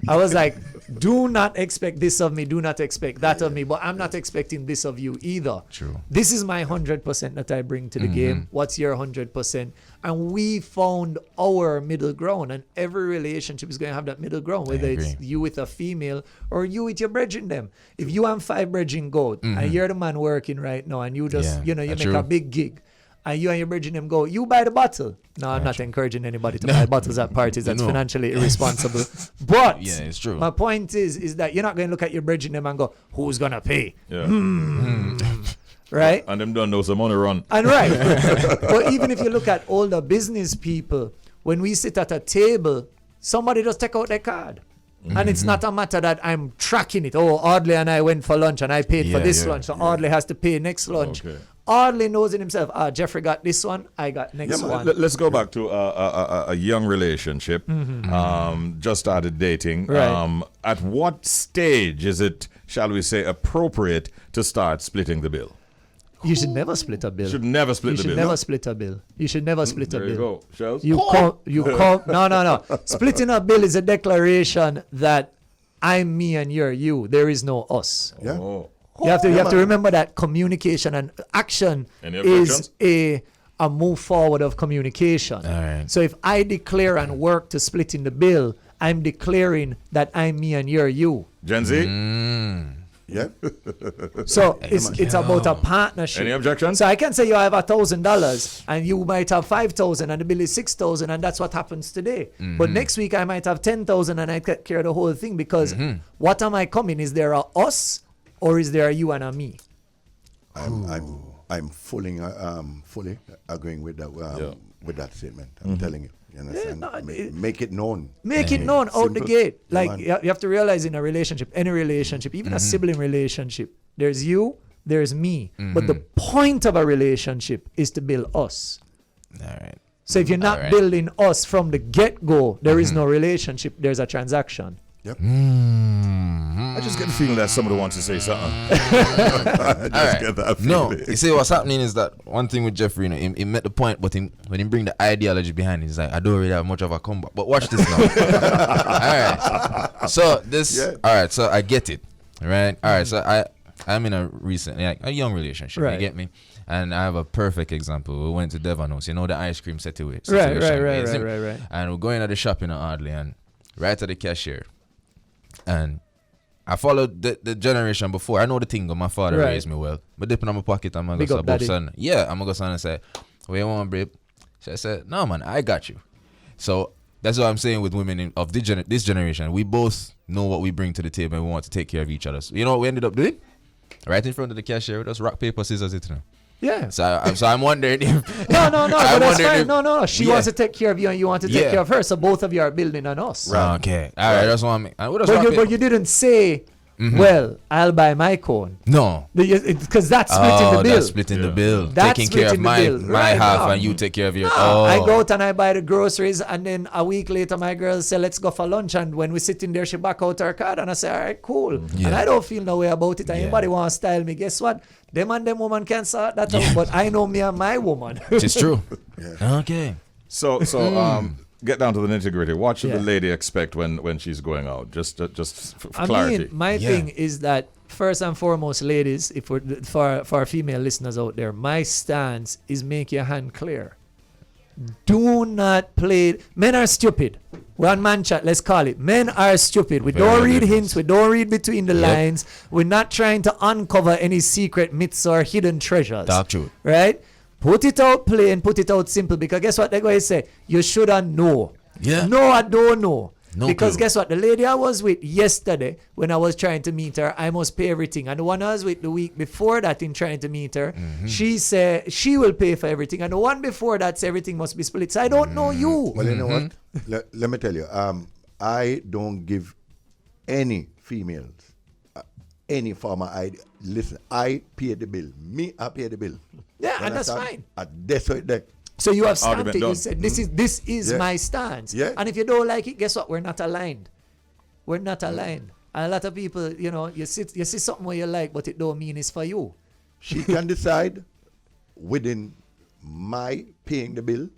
I was like, do not expect this of me, do not expect that of me, but I'm not expecting this of you either. True. This is my 100% that I bring to the game. What's your 100%? And we found our middle ground, and every relationship is going to have that middle ground, whether it's you with a female or you with your brethren them. If you and 5 brethren go, and you're the man working right now, and you just, you make a big gig, and you and your brethren them go, you buy the bottle. No, I'm not encouraging anybody to buy bottles at parties. That's financially irresponsible. But it's true. My point is that you're not going to look at your brethren them and go, who's going to pay? Right? And them don't know some money run. And right. But even if you look at older business people, when we sit at a table, somebody just take out their card. And it's not a matter that I'm tracking it. Oh, Audley and I went for lunch and I paid for this lunch. So Audley has to pay next lunch. Audley knows in himself, Jeffrey got this one, I got next one. Let's go back to a young relationship, just started dating. Right. At what stage is it, shall we say, appropriate to start splitting the bill? You should never split a bill. You should never split the bill. You should never split a bill. You should never split a bill. There you go. Shells? No. Splitting a bill is a declaration that I'm me and you're you. There is no us. Yeah. Oh. You have to remember that communication and action is a move forward of communication. All right. So if I declare and work to splitting the bill, I'm declaring that I'm me and you're you. Gen Z? Yeah. So it's about a partnership. Any objections? So I can say you have $1,000 and you might have 5,000 and the bill is 6,000 and that's what happens today. But next week I might have 10,000 and I take care of the whole thing because what am I coming? Is there a us or is there a you and a me? I'm fully agreeing with that with that statement. I'm telling you. You understand? Make it known. Make it known out the gate. Yeah, Like man. you have to realize in a relationship, any relationship, even a sibling relationship, there's you, there's me. But the point of a relationship is to build us. All right. So if you're not building us from the get-go, there is no relationship, there's a transaction. Yep. I just get the feeling that somebody wants to say something. I just get that No, feeling. you see what's happening is that one thing with Jeffrey, you know, he met the point, but when he bring the ideology behind it, he's like, I don't really have much of a comeback. But watch this now. All right. So this, all right. So I get it, right? All right. So I'm in a recent, like a young relationship. Right. You get me? And I have a perfect example. We went to Devon House, you know, the ice cream situation. Right. And we're going to the shopping at Audley and right to the cashier. And I followed the generation before. I know the thing, my father raised me well. But dipping on my pocket, I'm going to go to son. Yeah, I'm going to go son and say, what you want, babe? So I said, no, man, I got you. So that's what I'm saying with women of this generation. We both know what we bring to the table and we want to take care of each other. So you know what we ended up doing? Right in front of the cashier, just rock, paper, scissors, it now. Yeah. So I'm wondering if... No, but that's fine. No. She wants to take care of you and you want to take Yeah. care of her. So both of you are building on us. Right. Okay. All right. That's what I mean. But you didn't say, well, I'll buy my cone. No. Because that's splitting the bill. That's splitting the bill. That's Taking care of splitting the bill. my Right, half no. and you take care of your... I go out and I buy the groceries and then a week later my girl say, let's go for lunch. And when we sit in there, she back out her card and I say, all right, cool. Yeah. And I don't feel no way about it. And anybody want to style me, guess what? Them and them woman can sort that out. But I know me and my woman. It's true. Okay. So get down to the nitty-gritty. What should the lady expect when she's going out? Just for clarity. I mean, my thing is that first and foremost, ladies, if we're for our female listeners out there, my stance is make your hand clear. Do not play. Men are stupid. One man chat, let's call it. Men are stupid. We don't read hints. We don't read between the lines. We're not trying to uncover any secret myths or hidden treasures. That's true. Right? Put it out plain, put it out simple. Because guess what they're going to say? You shoulda know. Yeah. No, I don't know. No because clue. guess what? The lady I was with yesterday when I was trying to meet her, I must pay everything. And the one I was with the week before that in trying to meet her, she said she will pay for everything. And the one before that said everything must be split. So I don't know you. Well, you know what? Let me tell you. I don't give any females any form of idea. Listen, I pay the bill. I pay the bill. Yeah, You and that's understand? fine. That's what that. So you have stamped Argument it. done. You said this is my stance. Yeah. And if you don't like it, guess what? We're not aligned. We're not aligned. And a lot of people, you know, you see something where you like, but it don't mean it's for you. She can decide within my paying the bill.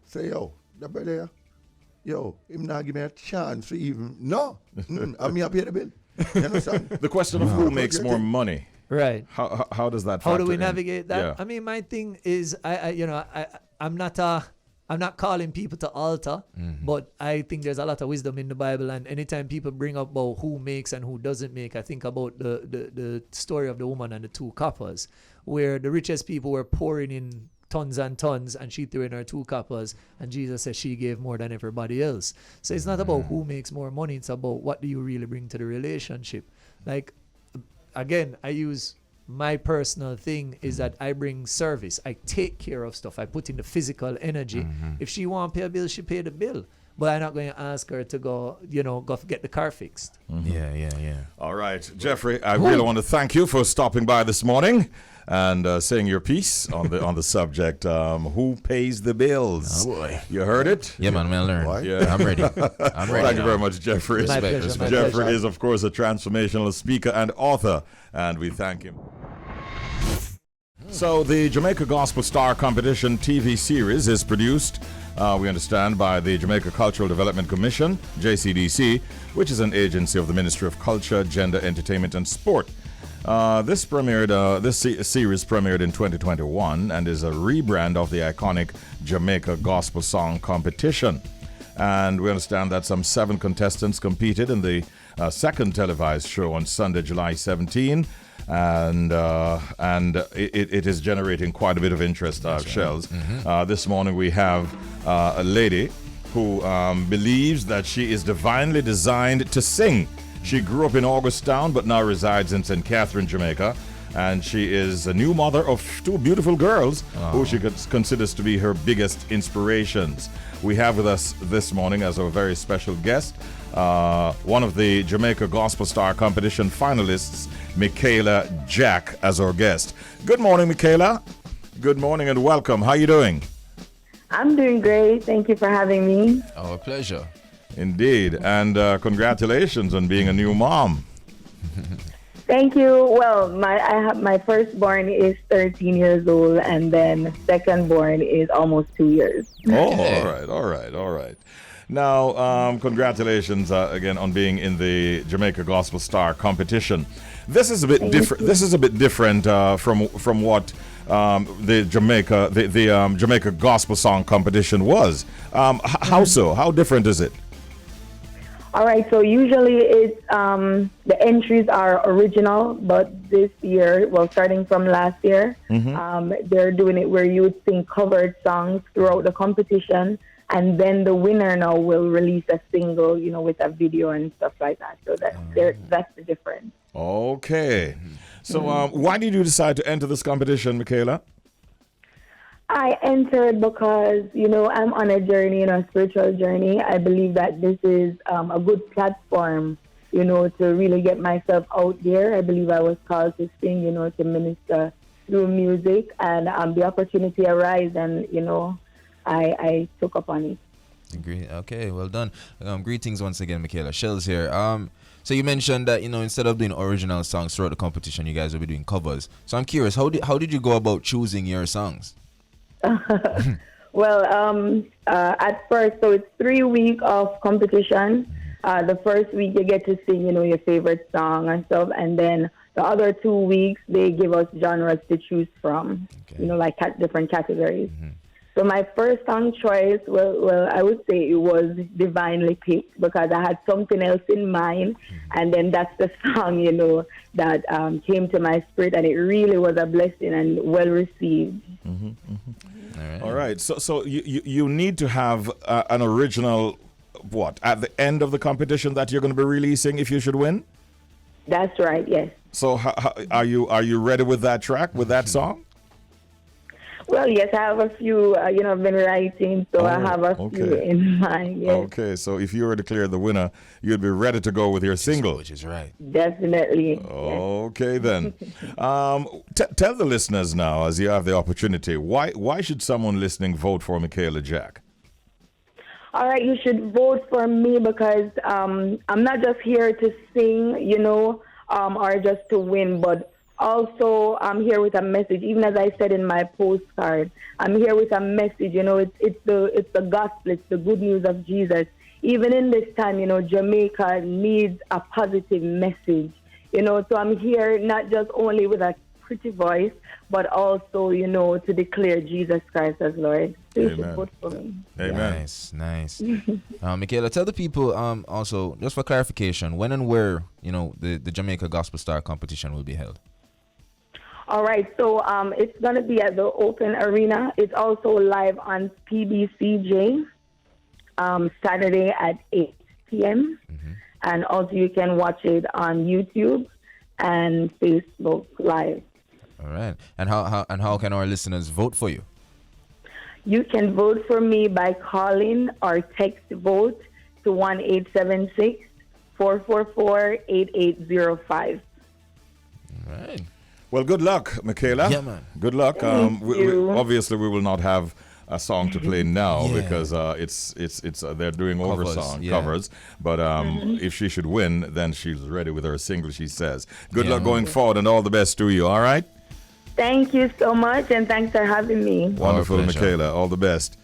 Say, yo, the brother, yo, him not give me a chance to even. No, I'm here to pay the bill. You understand? The question of who makes more money. Right. How does that How do factor we in? navigate that? Yeah. I mean, my thing is, I'm not calling people to altar, but I think there's a lot of wisdom in the Bible. And anytime people bring up about who makes and who doesn't make, I think about the story of the woman and the two coppers, where the richest people were pouring in tons and tons, and she threw in her 2 coppers, and Jesus said she gave more than everybody else. So it's not about who makes more money. It's about what do you really bring to the relationship. Like, again, I use my personal thing is that I bring service. I take care of stuff. I put in the physical energy. If she want to pay a bill, she pay the bill. But I'm not going to ask her to go get the car fixed. Yeah. All right, Jeffrey, I really want to thank you for stopping by this morning and saying your piece on the subject. Who pays the bills? Oh, boy. You heard it? Yeah, man, I learned. Why? Yeah. I'm ready. I'm ready. Thank you very much, Jeffrey. My pleasure, my Jeffrey pleasure. is, of course, a transformational speaker and author, and we thank him. So the Jamaica Gospel Star Competition TV series is produced, we understand, by the Jamaica Cultural Development Commission, JCDC, which is an agency of the Ministry of Culture, Gender, Entertainment and Sport. This series premiered in 2021 and is a rebrand of the iconic Jamaica Gospel Song Competition. And we understand that some 7 contestants competed in the second televised show on Sunday, July 17. And it is generating quite a bit of interest, Shells. This morning we have a lady who believes that she is divinely designed to sing. She grew up in Augustown but now resides in St. Catherine, Jamaica. And she is a new mother of 2 beautiful girls who she considers to be her biggest inspirations. We have with us this morning as our very special guest one of the Jamaica Gospel Star Competition finalists, Michaela Jack, as our guest. Good morning, Michaela. Good morning and welcome. How are you doing? I'm doing great. Thank you for having me. Our pleasure. Indeed. And congratulations on being a new mom. Thank you. Well, my firstborn is 13 years old, and then secondborn is almost 2 years. Oh, all right. Now, congratulations again on being in the Jamaica Gospel Star competition. This is a bit different. This is a bit different from what the Jamaica Gospel Song competition was. How so? How different is it? All right, so usually it's the entries are original, but this year, well, starting from last year, they're doing it where you would sing covered songs throughout the competition, and then the winner now will release a single, with a video and stuff like that. So that's the difference. Okay. So why did you decide to enter this competition, Michaela? I entered because, I'm on a journey, a spiritual journey. I believe that this is a good platform, to really get myself out there. I believe I was called to sing, to minister through music, and the opportunity arose, and, I took up on it. Agree. Okay, well done. Greetings once again, Michaela. Shells here. So you mentioned that, instead of doing original songs throughout the competition, you guys will be doing covers. So I'm curious, how did you go about choosing your songs? Well, at first, so it's 3 weeks of competition. The first week you get to sing, your favorite song and stuff, and then the other 2 weeks they give us genres to choose from, like different categories. So my first song choice, well, I would say it was divinely picked because I had something else in mind, and then that's the song, that came to my spirit, and it really was a blessing and well received. All right. So you need to have an original, at the end of the competition that you're going to be releasing if you should win? That's right, yes. So how, are you ready with that track, with that song? Well, yes, I have a few, I've been writing, so I have a few in mind, yes. Okay, so if you were declared the winner, you'd be ready to go with your single. Which is right. Definitely. Okay, then. Tell the listeners now, as you have the opportunity, why should someone listening vote for Michaela Jack? All right, you should vote for me because I'm not just here to sing, or just to win, but also, I'm here with a message. Even as I said in my postcard, I'm here with a message. It's the gospel. It's the good news of Jesus. Even in this time, Jamaica needs a positive message. So I'm here not just only with a pretty voice, but also, to declare Jesus Christ as Lord. So you should vote for me. Amen. Nice. Michaela, tell the people also, just for clarification, when and where, the Jamaica Gospel Star competition will be held. All right, so it's going to be at the Open Arena. It's also live on PBCJ Saturday at 8 p.m. And also you can watch it on YouTube and Facebook Live. All right. And how can our listeners vote for you? You can vote for me by calling or text vote to 1-876-444-8805. All right. Well, good luck, Michaela. Yeah, man. Good luck. Thank you. Obviously, we will not have a song to play now because it's they're doing covers. But if she should win, then she's ready with her single, she says. Good luck going forward and all the best to you, all right? Thank you so much, and thanks for having me. Wonderful, Michaela. All the best.